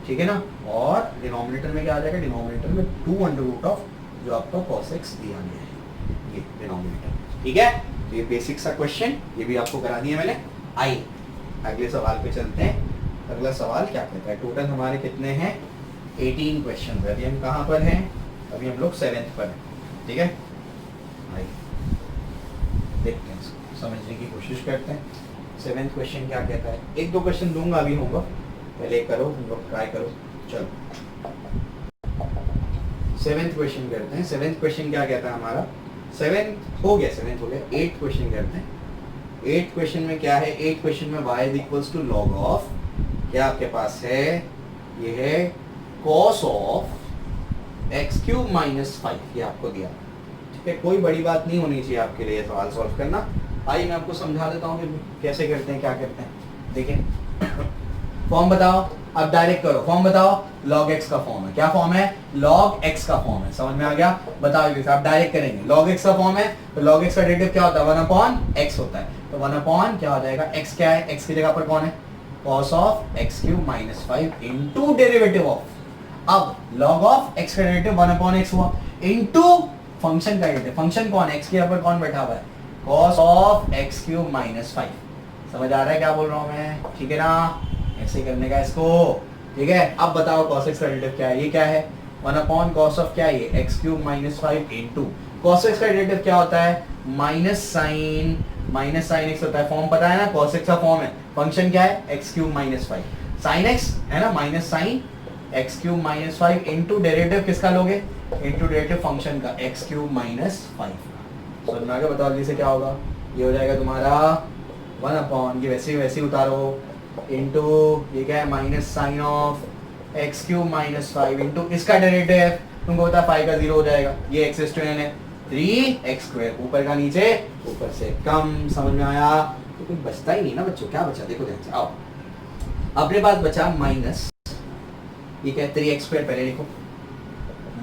ठीक है ना। और डिनोमिनेटर में क्या आ जाएगा, डिनोमिनेटर में 2 अंडर रूट ऑफ जो आपका cos x दिया गया है, ये डिनोमिनेटर, ठीक है। तो ये बेसिक सा क्वेश्चन, ये भी आपको करा दिया मैंने। आइए अगले सवाल पे चलते हैं। अगला सवाल क्या कहता है, टोटल हमारे कितने हैं, 18 क्वेश्चन। अभी हम कहाँ पर हैं, अभी हम लोग 7th पर हैं, ठीक है। आइए देखते हैं, इसको समझने की कोशिश करते हैं। 7th क्वेश्चन क्या कहता है, 1-2 क्वेश्चन दूंगा अभी, होगा पहले करो, हम लोग ट्राई करो। चलो 7th क्वेश्चन करते हैं। 7th क्वेश्चन क्या कहता है हमारा, 7th हो गया, 7th हो गया। 8th क्वेश्चन करते हैं। 8th क्वेश्चन में क्या है, 8th क्वेश्चन में y equals to log of, क्या आपके पास है, ये है cos of x cube minus 5, ये आपको दिया, ठीक है। कोई बड़ी बात नहीं होनी चाहिए आपके लिए सवाल सॉल्व करना। आइए मैं आपको समझा देता हूँ कि कैसे करते हैं, क्या करते हैं। देखिए फॉर्म बताओ, अब डायरेक्ट करो, फॉर्म बताओ, log x का फॉर्म है, क्या फॉर्म है, log x का फॉर्म है, समझ में आ गया। बताओ जैसे आप डायरेक्ट करेंगे, log x का फॉर्म है तो log x का डेरिवेटिव क्या होता है, 1/x होता है। तो 1 क्या हो जाएगा, x क्या है, x की जगह पर कौन है, cos of x cube minus 5 into derivative of, अब log ऑफ x का डेरिवेटिव 1/x हुआ, इंटू फंक्शन का डेरिवेटिव, फंक्शन कौन है, x की जगह पर कौन बैठा हुआ है, cos of x cube minus 5। समझ आ रहा है क्या बोल रहा हूँ मैं, ठीक है ना। ऐसे करने का इसको, ठीक है। अब बताओ cos x का डेरिवेटिव क्या है, ये क्या है, 1/cos ऑफ क्या है ये, x cube minus 5 into cos x का डेरिवेटिव क्या होता है, माइनस साइन x होता है। फॉर्म पता है ना, cos x का फॉर्म है, फंक्शन क्या है, x cube minus 5, sine x है ना, minus sine x cube minus 5 into derivative किसका लोगे, इंटू डेरिवेटिव फंक्शन का x क्यूब माइनस 5। समझ में आ गया, बताओ जल्दी से क्या होगा, ये हो जाएगा तुम्हारा 1/, ये वैसे ही उतारो, इंटू ये क्या है, minus sine of x cube minus 5 into इसका डेरिवेटिव तुमको पता है 5 का 0 हो जाएगा, ये x to n है 3x², ऊपर का नीचे ऊपर से कम। समझ में आया, तो कुछ बचता ही नहीं ना बच्चों, क्या बचा देखो ध्यान से, आओ अपने पास बचा माइनस, ये क्या है 3x² पहले लिखो,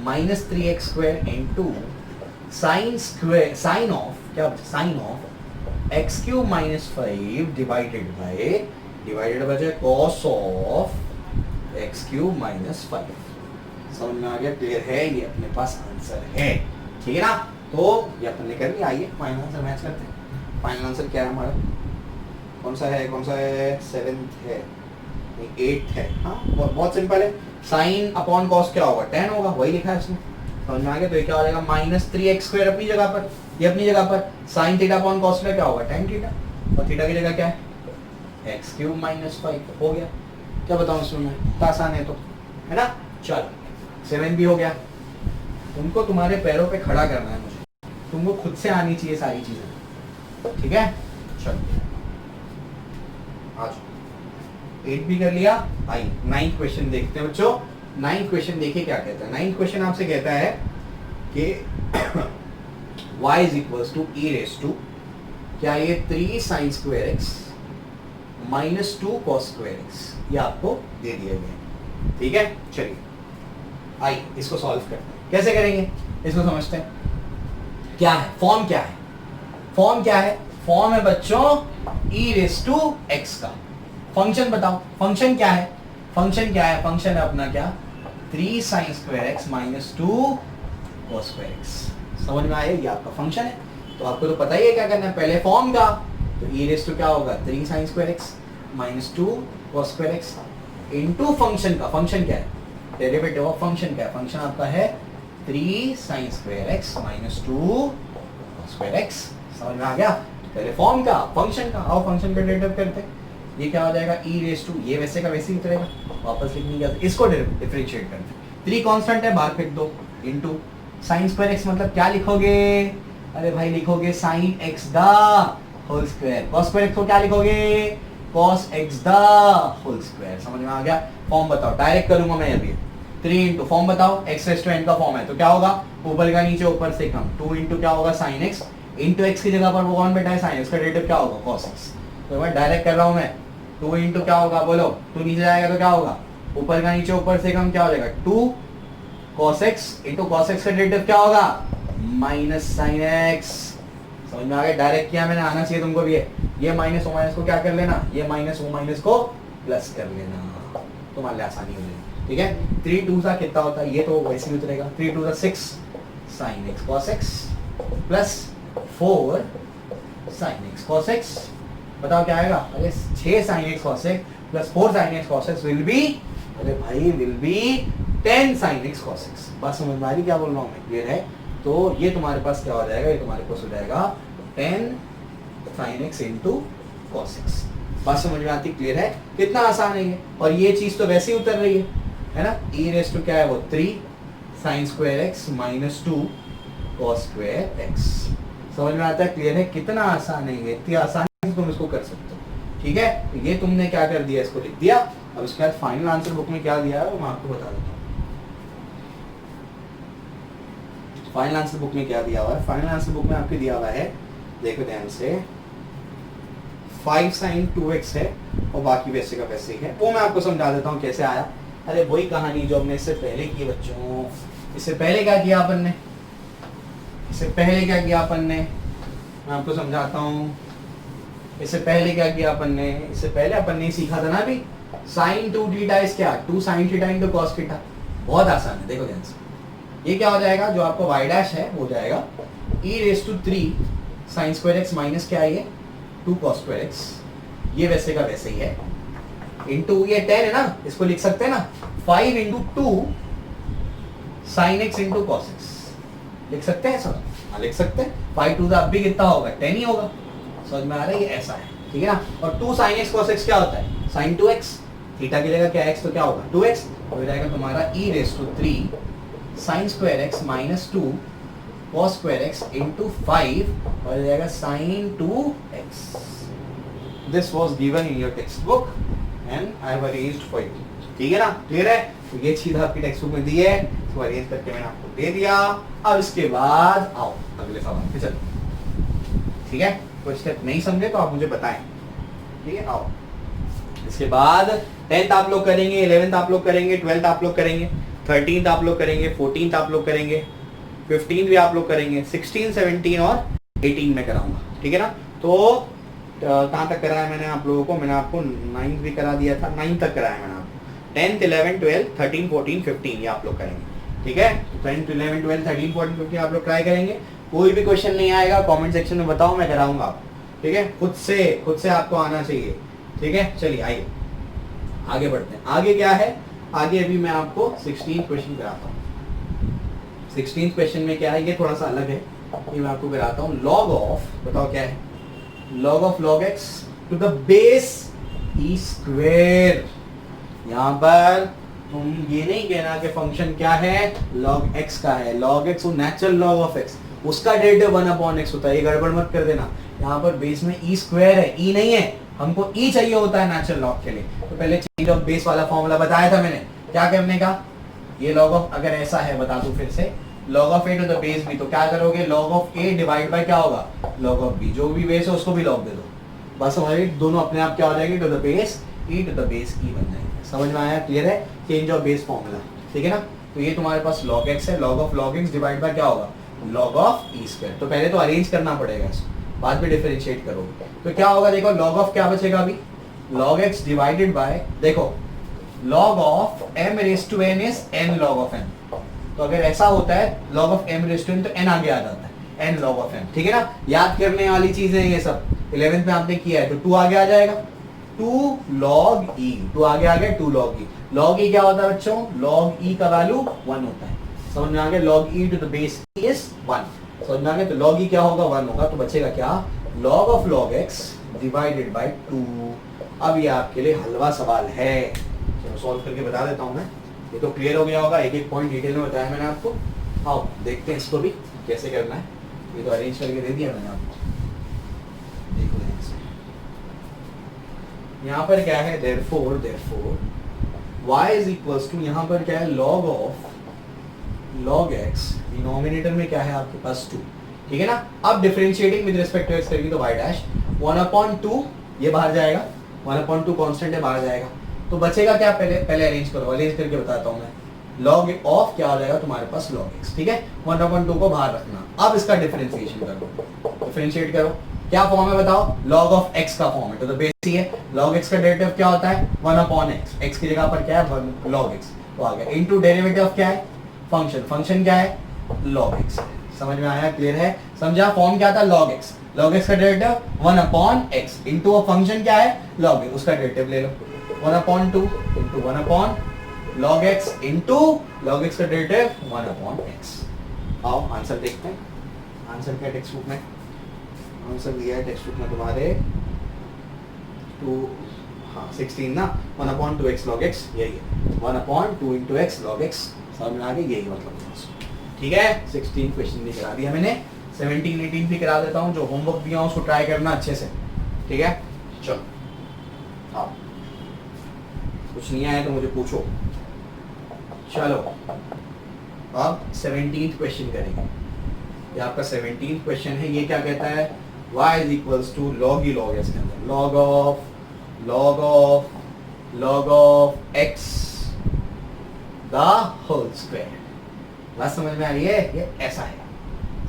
minus 3x² into sine of क्या बचा, sine of x cube minus 5 divided बचे cos of x cube minus 5। समझ में आ गया, क्लियर है, ये अपने पास आंसर है, ठीक है ना। तो ये अपन ने कर लिया। आइए फाइनल आंसर मैच करते हैं। फाइनल आंसर क्या है हमारा, कौन सा है 7th है, 8th है। हाँ बहुत सिंपल है। साइन अपॉन कॉस क्या होगा, 10 होगा, वही लिखा है इसमें, समझ में आ गया। तो ये क्या हो जाएगा -3x² अपनी जगह पर, ये अपनी जगह पर। साइन थीटा अपॉन कॉस क्या होगा, tan थीटा, और थीटा की जगह क्या है x³ -5 हो गया। क्या बताऊं इसमें, इतना आसान है तो, है ना। चलो 7 भी हो गया। तुमको तुम्हारे पैरों पे खड़ा करना है मुझे, तुमको खुद से आनी चाहिए सारी चीजें, ठीक है। चलो आज 8 भी कर लिया। आइए 9th क्वेश्चन देखते हैं बच्चों। 9th क्वेश्चन देखिए क्या कहता है। 9th क्वेश्चन आपसे कहता है कि y is equals to e⁻², क्या ये 3sin² x -2 cos² x, ये आपको दे दिया गया, ठीक है। चलिए आइए इसको सॉल्व करते हैं। कैसे करेंगे इसको समझते हैं। क्या है फॉर्म, क्या है फॉर्म, क्या है फॉर्म है बच्चों e⁻x का। फंक्शन बताओ, फंक्शन क्या है, फंक्शन क्या है, फंक्शन है अपना क्या 3sin² x -2 cos² x। समझ में आया, ये आपका फंक्शन है। तो आपको तो पता ही है क्या करना है, पहले फॉर्म का, तो e⁻² क्या होगा 3sin² x -2 cos² x into function का, फंक्शन क्या है डेरिवेटिव ऑफ फंक्शन क्या है, फंक्शन आपका है 3sin² x -2 cos² x। समझ में आ गया। पहले फॉर्म का, फंक्शन का, आओ फंक्शन का डेरिवेटिव करते हैं। ये क्या हो जाएगा e⁻², ये वैसे का वैसे ही उतरेगा, वापस लिखने की, इसको डिफरेंशिएट करते हैं। 3 कांस्टेंट है, बाहर फेंक दो, इनटू sin² x मतलब क्या लिखोगे, अरे भाई लिखोगे sin x the whole square, cos² x को क्या लिखोगे cos x the whole square. समझ में आ गया। फॉर्म बताओ, डायरेक्ट करूंगा मैं अभी। 3 इंटू फॉर्म बताओ, x⁻n का फॉर्म है तो क्या होगा, ऊपर का नीचे, ऊपर से कम, 2 इंटू क्या होगा sin x, इंटू x की जगह पर वो कौन बैठा है sin x का डेरिवेटिव क्या होगा cos x। तो मैं डायरेक्ट कर रहा हूं मैं, 2 इंटू क्या होगा बोलो, 2 नीचे जाएगा तो क्या होगा, ऊपर का नीचे, ऊपर से कम, क्या हो जाएगा 2 cos x into cos x का डेरिवेटिव क्या होगा -sin x। समझ में आ गया, डायरेक्ट किया मैंने, आना चाहिए तुमको भी। ये माइनस को क्या कर लेना, ये माइनस को प्लस कर लेना, तुम्हारे लिए आसानी हो जाएगी, ठीक है। 3 2 सा कितना होता है, ये तो वैसे ही उतरेगा, 3 2 6 sin x cos x plus 4 sin x cos x। बताओ क्या आएगा, अरे 6 sin x cos x plus 4 sin x cos x will be, अरे भाई will be 10 sin x cos x। बस समझ में आ रही क्या बोल रहा हूँ मैं, क्लियर है। तो ये तुम्हारे पास क्या हो जाएगा, ये तुम्हारे पास हो जाएगा 10 sin x into cos x। बात समझ में आती, क्लियर है, कितना आसान है ये। और ये चीज तो वैसे ही उतर रही है ना, e⁻² क्या है वो 3 sin² x -2 cos² x। समझ में आता है, क्लियर है, कितना आसान है ये, इतनी आसानी से तुम इसको कर सकते हो, ठीक है। तो ये तुमने क्या कर दिया, इसको लिख दिया। अब इसके बाद फाइनल आंसर बुक में क्या दिया है वो मैं आपको बता देता हूँ। फाइनल आंसर बुक में क्या दिया हुआ है, फाइनल आंसर बुक में आपके दिया हुआ है, देखो ध्यान से, 5 sin 2x है और बाकी वैसे का वैसे ही है। वो मैं आपको समझा देता हूँ कैसे आया। अरे वही कहानी जो हमने इससे पहले की बच्चों। इससे पहले क्या किया अपन ने, इससे पहले क्या किया अपन ने, मैं आपको समझाता हूँ। इससे पहले क्या किया अपन ने, इससे पहले अपन ने सीखा था ना अभी, sin 2θ इज क्या 2 sin θ इंटू cos θ। बहुत आसान है, देखो ध्यान से। ये क्या हो जाएगा, जो आपको y' है वो जाएगा e⁻³ sin² x माइनस क्या है ये 2 cos² x, ये वैसे का वैसे ही है, इंटू ये 10 है ना, इसको लिख सकते हैं ना 5 into 2 sin x into cos x, लिख सकते हैं सर, हाँ लिख सकते हैं। 5 2 अब भी कितना होगा 10 ही होगा। समझ में आ रहा है, ये ऐसा है, ठीक है ना। और 2 sin x cos x क्या होता है sin 2x, थीटा की जगह क्या x तो क्या होगा 2x, हो जाएगा तुम्हारा e⁻³ sin² x -2 cos² x into 5 हो जाएगा sin 2x। This was given in your text book and I have arranged for you, ठीक है ना, क्लियर है। तो ये चीज आपकी टेक्स्ट बुक में दी है, इसको अरेंज करके मैंने आपको दे दिया। अब इसके बाद आओ अगले सवाल पे चलो, ठीक है। कोई स्टेप नहीं समझे तो आप मुझे बताएं, ठीक है। आओ इसके बाद 10th आप लोग करेंगे, 11th आप लोग करेंगे, 12th आप लोग करेंगे, 13th आप लोग करेंगे, 14th आप लोग करेंगे, 15th भी आप लोग करेंगे, 16, 17 और 18 में कराऊंगा, ठीक है ना। तो कहाँ तक कराया मैंने आप लोगों को, मैंने आपको 9th भी करा दिया था, 9th तक कराया मैंने आपको। 10th 11 12 13 14 15 ये आप लोग करेंगे, ठीक है। 10th 11 12 13 14 15 आप लोग ट्राई करेंगे। कोई भी क्वेश्चन नहीं आएगा कमेंट सेक्शन में बताओ, मैं कराऊंगा, ठीक है। खुद से आपको आना चाहिए, ठीक है। चलिए आइए आगे बढ़ते हैं। आगे क्या है, आगे अभी मैं आपको 16 क्वेश्चन कराता हूँ। 16 क्वेश्चन में क्या है, ये थोड़ा सा अलग है, ये मैं आपको कराता हूँ। लॉग ऑफ, बताओ क्या है, log of log x to the base e square. यहां पर तुम ये नहीं कहना कि फंक्शन क्या है, लॉग एक्स का है। लॉग एक्स वो नेचुरल लॉग ऑफ एक्स, उसका डेरिवेटिव 1/x होता है, ये गड़बड़ मत कर देना। यहाँ पर बेस में ई स्क्वायर है, ई नहीं है, हमको ई चाहिए होता है नेचुरल लॉग के लिए। तो पहले चेंज ऑफ बेस वाला फॉर्मूला बताया था मैंने, क्या करने का, ये लॉग ऑफ अगर ऐसा है, बता दूं फिर से, log of a to the base b, तो क्या करोगे, log of a divide by क्या होगा, लॉग ऑफ बी। जो भी बेस है उसको भी लॉग दे दो, बस हमारे दोनों अपने आप क्या हो जाएंगे, to the base e to the base e बन जाएंगे। समझ में आया, क्लियर है, चेंज ऑफ बेस फॉर्मूला, ठीक है ना। तो ये तुम्हारे पास लॉग एक्स है, log of log x divide by क्या होगा, लॉग ऑफ ई स्क्वायर। तो पहले तो अरेंज करना पड़ेगा इसको, बाद में डिफरेंशिएट करोगे तो क्या होगा, देखो लॉग ऑफ क्या बचेगा अभी, लॉग एक्स डिवाइडेड बाय, देखो log of m raise to n is n log of n। तो अगर ऐसा होता है log of m raise to n तो n आगे आ जाता है, n log of n, ठीक है ना। याद करने वाली चीजें ये सब 11th में आपने किया है, तो 2 आगे आ जाएगा, 2 log e, 2 आगे आ गया 2 log e। log e क्या होता है बच्चों, log e का वैल्यू 1 होता है, समझ में आ गया। log e to the base e is 1, समझ में आ गया। तो log e क्या होगा, 1 होगा, तो बचेगा क्या, log of log x divided by 2। अब ये आपके लिए हलवा सवाल है, चलो सॉल्व करके बता देता हूं मैं। ये तो क्लियर हो गया होगा, एक एक पॉइंट डिटेल में बताया मैंने आपको। आओ देखते हैं इसको भी कैसे करना है। ये तो अरेंज करके दे दिया मैंने आपको, देखो यहाँ पर क्या है, therefore y is equals to, यहाँ पर क्या है, log of log x, denominator में क्या है आपके पास 2, ठीक है ना। अब differentiating with respect to x करेंगे तो y डैश 1/2, ये बाहर जाएगा, 1/2 कांस्टेंट है, बाहर जाएगा। तो बचेगा क्या, पहले अरेंज करो, अरेंज करके बताता हूँ मैं। log ऑफ क्या हो जाएगा तुम्हारे पास, log x, ठीक है। 1/2 को बाहर रखना। अब इसका डिफरेंशिएशन करो, डिफरेंशिएट करो, क्या फॉर्म है बताओ, log ऑफ x का फॉर्म है, तो बेस ही है। log x का डेरिवेटिव क्या होता है, 1/x, x की जगह पर क्या है, 1 log x, तो आ गया इनटू डेरिवेटिव ऑफ क्या है, फंक्शन, फंक्शन क्या है, log x। समझ में आया, क्लियर है, समझा। फॉर्म क्या था, log x का derivative 1/x into a function क्या है, log x, उसका डेरिवेटिव ले लो, 1/2 into 1 log x into log x का डेरिवेटिव 1/x। आओ आंसर देखते हैं, आंसर क्या टेक्स्ट बुक में, आंसर दिया है टेक्स्ट बुक में तुम्हारे 16 ना, 1/2x log x, यही है 1/2 into x log x, समझ में आ गया, यही मतलब, ठीक है। 16 क्वेश्चन भी करा दिया मैंने, 17 18 भी करा देता हूँ, जो होमवर्क दिया हूँ उसको ट्राई करना अच्छे से, ठीक है। चलो हाँ, कुछ नहीं आया तो मुझे पूछो। चलो अब 17th क्वेश्चन करेंगे, ये आपका 17th क्वेश्चन है। ये क्या कहता है, y is equals to log e log s के अंदर log of x the whole square। बात समझ में आ रही है, ये ऐसा है,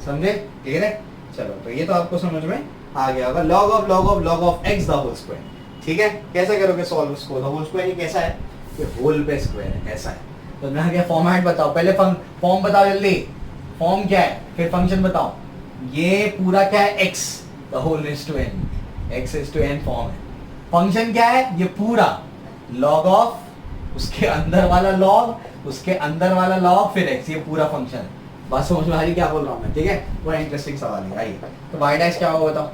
समझे, क्लियर है। चलो तो ये तो आपको समझ में आ गया होगा, log of x the whole square, ठीक है। कैसे करोगे सॉल्व इसको, the whole square ये कैसा है, ये होल पे स्क्वायर है, ऐसा है। तो मैं क्या फॉर्मेट बताओ, पहले फॉर्म बताओ जल्दी, फॉर्म क्या है, फिर फंक्शन बताओ। ये पूरा क्या है, x the whole raised to n, x raised to n form है। फंक्शन क्या है, ये पूरा log ऑफ, उसके अंदर वाला log, उसके अंदर वाला log, फिर x, ये पूरा फंक्शन है। बस समझ में आ रही क्या बोल रहा हूँ मैं, ठीक है। बड़ा इंटरेस्टिंग सवाल है, आइए। तो y डैश क्या होगा बताओ,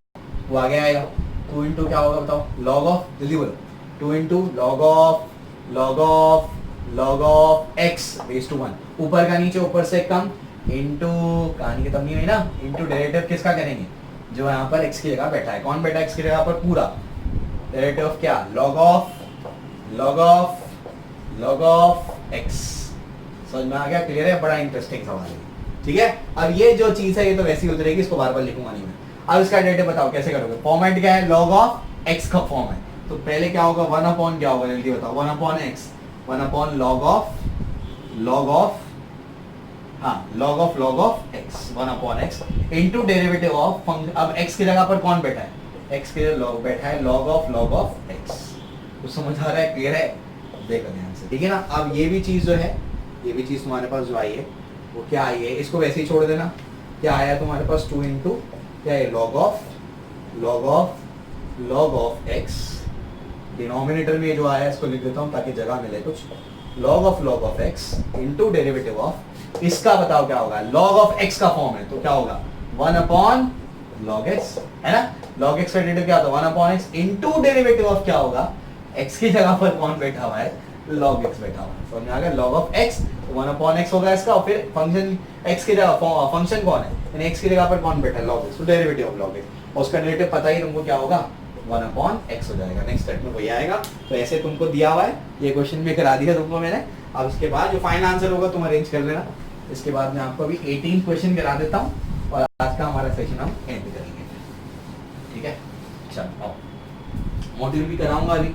वो आगे आएगा, 2 इंटू क्या होगा बताओ, log ऑफ, जल्दी बोलो, 2 into log of x raise to 1, ऊपर का नीचे, ऊपर से कम, इंटू कहानी खत्म नहीं हुई ना, इंटू डेरिवेटिव किसका करेंगे, जो यहाँ पर x की जगह बैठा है, कौन बैठा है x की जगह पर, पूरा डेरिवेटिव ऑफ क्या, log ऑफ x। समझ में आ गया, क्लियर है, बड़ा इंटरेस्टिंग सवाल है, ठीक है। अब ये जो चीज है ये तो वैसी उतरेगी, इसको बार बार लिखूंगा नहीं मैं। अब इसका डेरिवेटिव बताओ कैसे करोगे, फॉर्मेट क्या है, log ऑफ x का फॉर्म है, तो पहले क्या होगा, 1/, क्या होगा जल्दी बताओ, 1/x, 1/log of x, 1/x into derivative of function. अब x की जगह पर कौन बैठा है, x के log बैठा है, log ऑफ x। तो समझ आ रहा है, क्लियर है, देखो ध्यान से, ठीक है ना। अब ये भी चीज जो है, ये भी चीज तुम्हारे पास जो आई है वो क्या आई है, इसको वैसे ही छोड़ देना, क्या आया तुम्हारे पास 2 इंटू क्या है लॉग ऑफ एक्स, डिनोमिनेटर में जो आया इसको लिख देता हूँ ताकि जगह मिले कुछ, log of x into derivative of इसका, बताओ क्या होगा, लॉग ऑफ एक्स का फॉर्म है तो क्या होगा 1 अपॉन लॉग एक्स, है ना, लॉग एक्स का डेरिवेटिव क्या होता है 1 upon x into derivative of क्या होगा, एक्स की जगह पर कौन बैठा हुआ है, लॉग एक्स बैठा हुआ है, समझ में आ गया, log of x 1 upon x होगा इसका, और फिर फंक्शन एक्स की जगह फंक्शन कौन है, यानी एक्स की जगह पर कौन बैठा है, लॉग एक्स, तो डेरिवेटिव ऑफ लॉग एक्स, और उसका डेरिवेटिव पता ही तुमको क्या होगा 1 अपॉन एक्स हो जाएगा, नेक्स्ट स्टेप में वही आएगा। तो ऐसे तुमको दिया हुआ है, ये क्वेश्चन भी करा दिया तुमको मैंने, अब इसके बाद जो फाइनल आंसर होगा तुम अरेंज कर लेना, इसके बाद मैं आपको अभी 18 क्वेश्चन करा देता हूँ और आज का हमारा सेशन हम एंड करेंगे, ठीक है। चलो आओ, मॉड्यूल भी कराऊंगा, अभी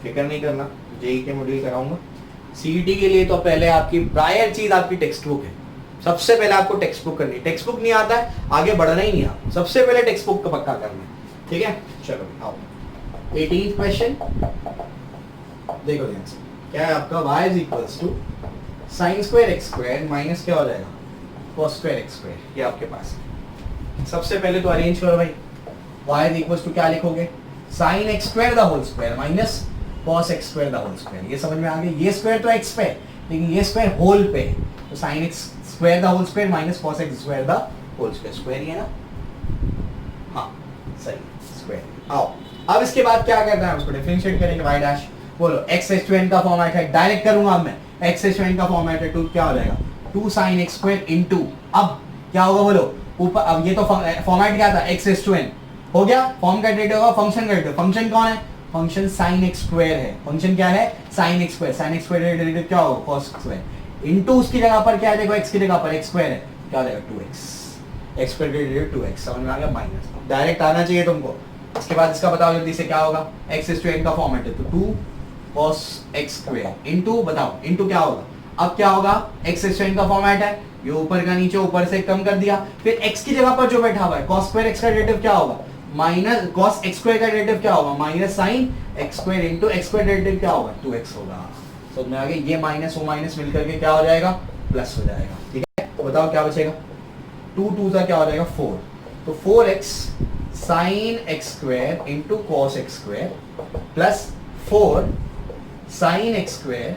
फिक्र नहीं करना, जेई के मॉड्यूल कराऊंगा। सीईटी के लिए तो पहले आपकी प्रायर चीज आपकी टेक्स्ट बुक है, सबसे पहले आपको टेक्स्ट बुक करनी है, टेक्स्ट बुक नहीं आता है आगे बढ़ना ही नहीं, आप सबसे पहले टेक्स्ट बुक का पक्का करना है, ठीक है। चलो आओ 18th क्वेश्चन देखो ध्यान से, क्या है आपका y is equals to sine square x square minus क्या हो जाएगा कॉस स्क्वायर एक्स स्क्वायर, ये आपके पास है। सबसे पहले तो अरेंज करो भाई, y इज इक्वल्स टू क्या लिखोगे, sine x square the whole square minus cos x square the whole square, ये समझ में आ गया, ये स्क्वायर तो x पे है लेकिन ये स्क्वायर होल पे है, तो sin x square the whole square minus cos x square the whole square, square ही है ना, हाँ सही स्क्वायर। आओ अब इसके बाद क्या करना है, उसको डिफरेंशिएट करेंगे y डैश, बोलो x h to n का फॉर्मेट है, डायरेक्ट करूंगा अब मैं, x h to n का फॉर्मेट है 2 क्या हो जाएगा 2 sin x स्क्वायर इनटू, अब क्या होगा बोलो ऊपर, अब ये तो फॉर्मेट क्या था x h to n हो गया, फॉर्म का डेरिवेटिव होगा फंक्शन का डेरिवेटिव, फंक्शन कौन है, फंक्शन sin x स्क्वायर है, फंक्शन क्या है sin x square, sin x square derivative क्या होगा cos स्क्वायर इनटू उसकी जगह पर क्या है, देखो x की जगह पर x स्क्वायर है, क्या हो जाएगा 2x, x square derivative 2x, समझ में आ गया, माइनस डायरेक्ट आना चाहिए तुमको। इसके बाद इसका बताओ जल्दी से क्या होगा, x is to n का फॉर्मेट है तो 2 cos x स्क्वायर इनटू, बताओ इनटू क्या होगा, अब क्या होगा x is to n का फॉर्मेट है, ये ऊपर का नीचे ऊपर से कम कर दिया, फिर x की जगह पर जो बैठा हुआ है cos स्क्वायर x का डेरिवेटिव क्या होगा माइनस cos x स्क्वायर का डेरिवेटिव क्या होगा minus sin x square into x square derivative क्या होगा 2x होगा, समझ में आ गया, ये माइनस वो माइनस मिलकर के क्या हो जाएगा प्लस हो जाएगा, ठीक है। तो बताओ क्या बचेगा 2 2 का क्या हो जाएगा 4, तो 4x sin x square into cos x square plus 4 sin x square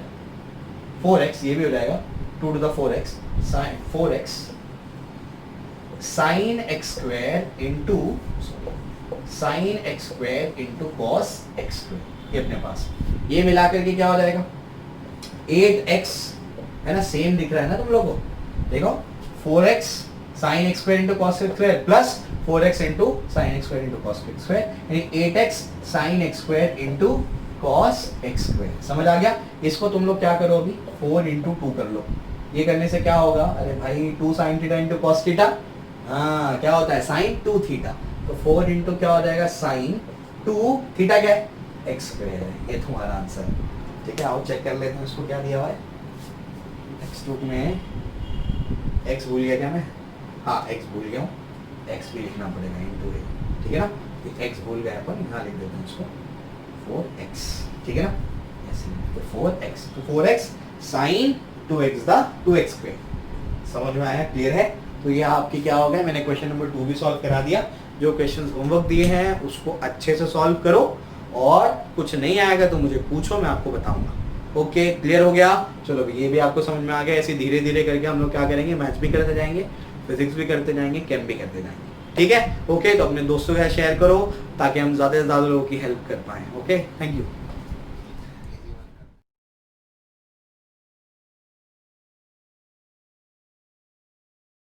4x, ये भी हो जाएगा 2 to the 4x sin 4x sin x square into sin x square into cos x square, ये अपने पास, ये मिलाकर के क्या हो जाएगा 8x, है ना, सेम दिख रहा है ना तुम लोगों को, देखो 4x sin x square into cos x square plus 4x into sin x square into cos x square, यानी 8x sin x square into cos x square, समझ आ गया। इसको तुम लोग क्या करो अभी 4 इंटू 2 कर लो, ये करने से क्या होगा, अरे भाई 2 sin theta into cos theta, हाँ क्या होता है sin 2 थीटा, तो 4 इंटू क्या हो जाएगा sin 2 थीटा क्या है x स्क्वायर है, ये तुम्हारा आंसर है, ठीक है। आओ चेक कर लेते हैं इसको क्या दिया हुआ है, टेक्स्ट बुक में x भूल गया क्या मैं, हाँ x भूल गया हूँ, x भी लिखना पड़ेगा इंटू ए, ठीक है ना, x भूल गया अपन, यहाँ लिख देते हैं उसको 4x, ठीक है ना, ऐसे तो 4x, तो 4x sin 2x the 2x square, समझ में आया, क्लियर है। तो ये आपकी क्या हो गया, मैंने क्वेश्चन नंबर 2 भी सॉल्व करा दिया, जो क्वेश्चंस होमवर्क दिए हैं उसको अच्छे से सॉल्व करो, और कुछ नहीं आएगा तो मुझे पूछो, मैं आपको बताऊंगा। ओके क्लियर हो गया, चलो ये भी आपको समझ में आ गया। ऐसे धीरे धीरे करके हम लोग क्या करेंगे, मैथ्स भी करते जाएंगे, फिजिक्स भी करते जाएंगे, केम भी करते जाएंगे, ठीक है। ओके तो अपने दोस्तों के साथ शेयर करो ताकि हम ज़्यादा से ज़्यादा लोगों की हेल्प कर पाएँ। Okay thank you.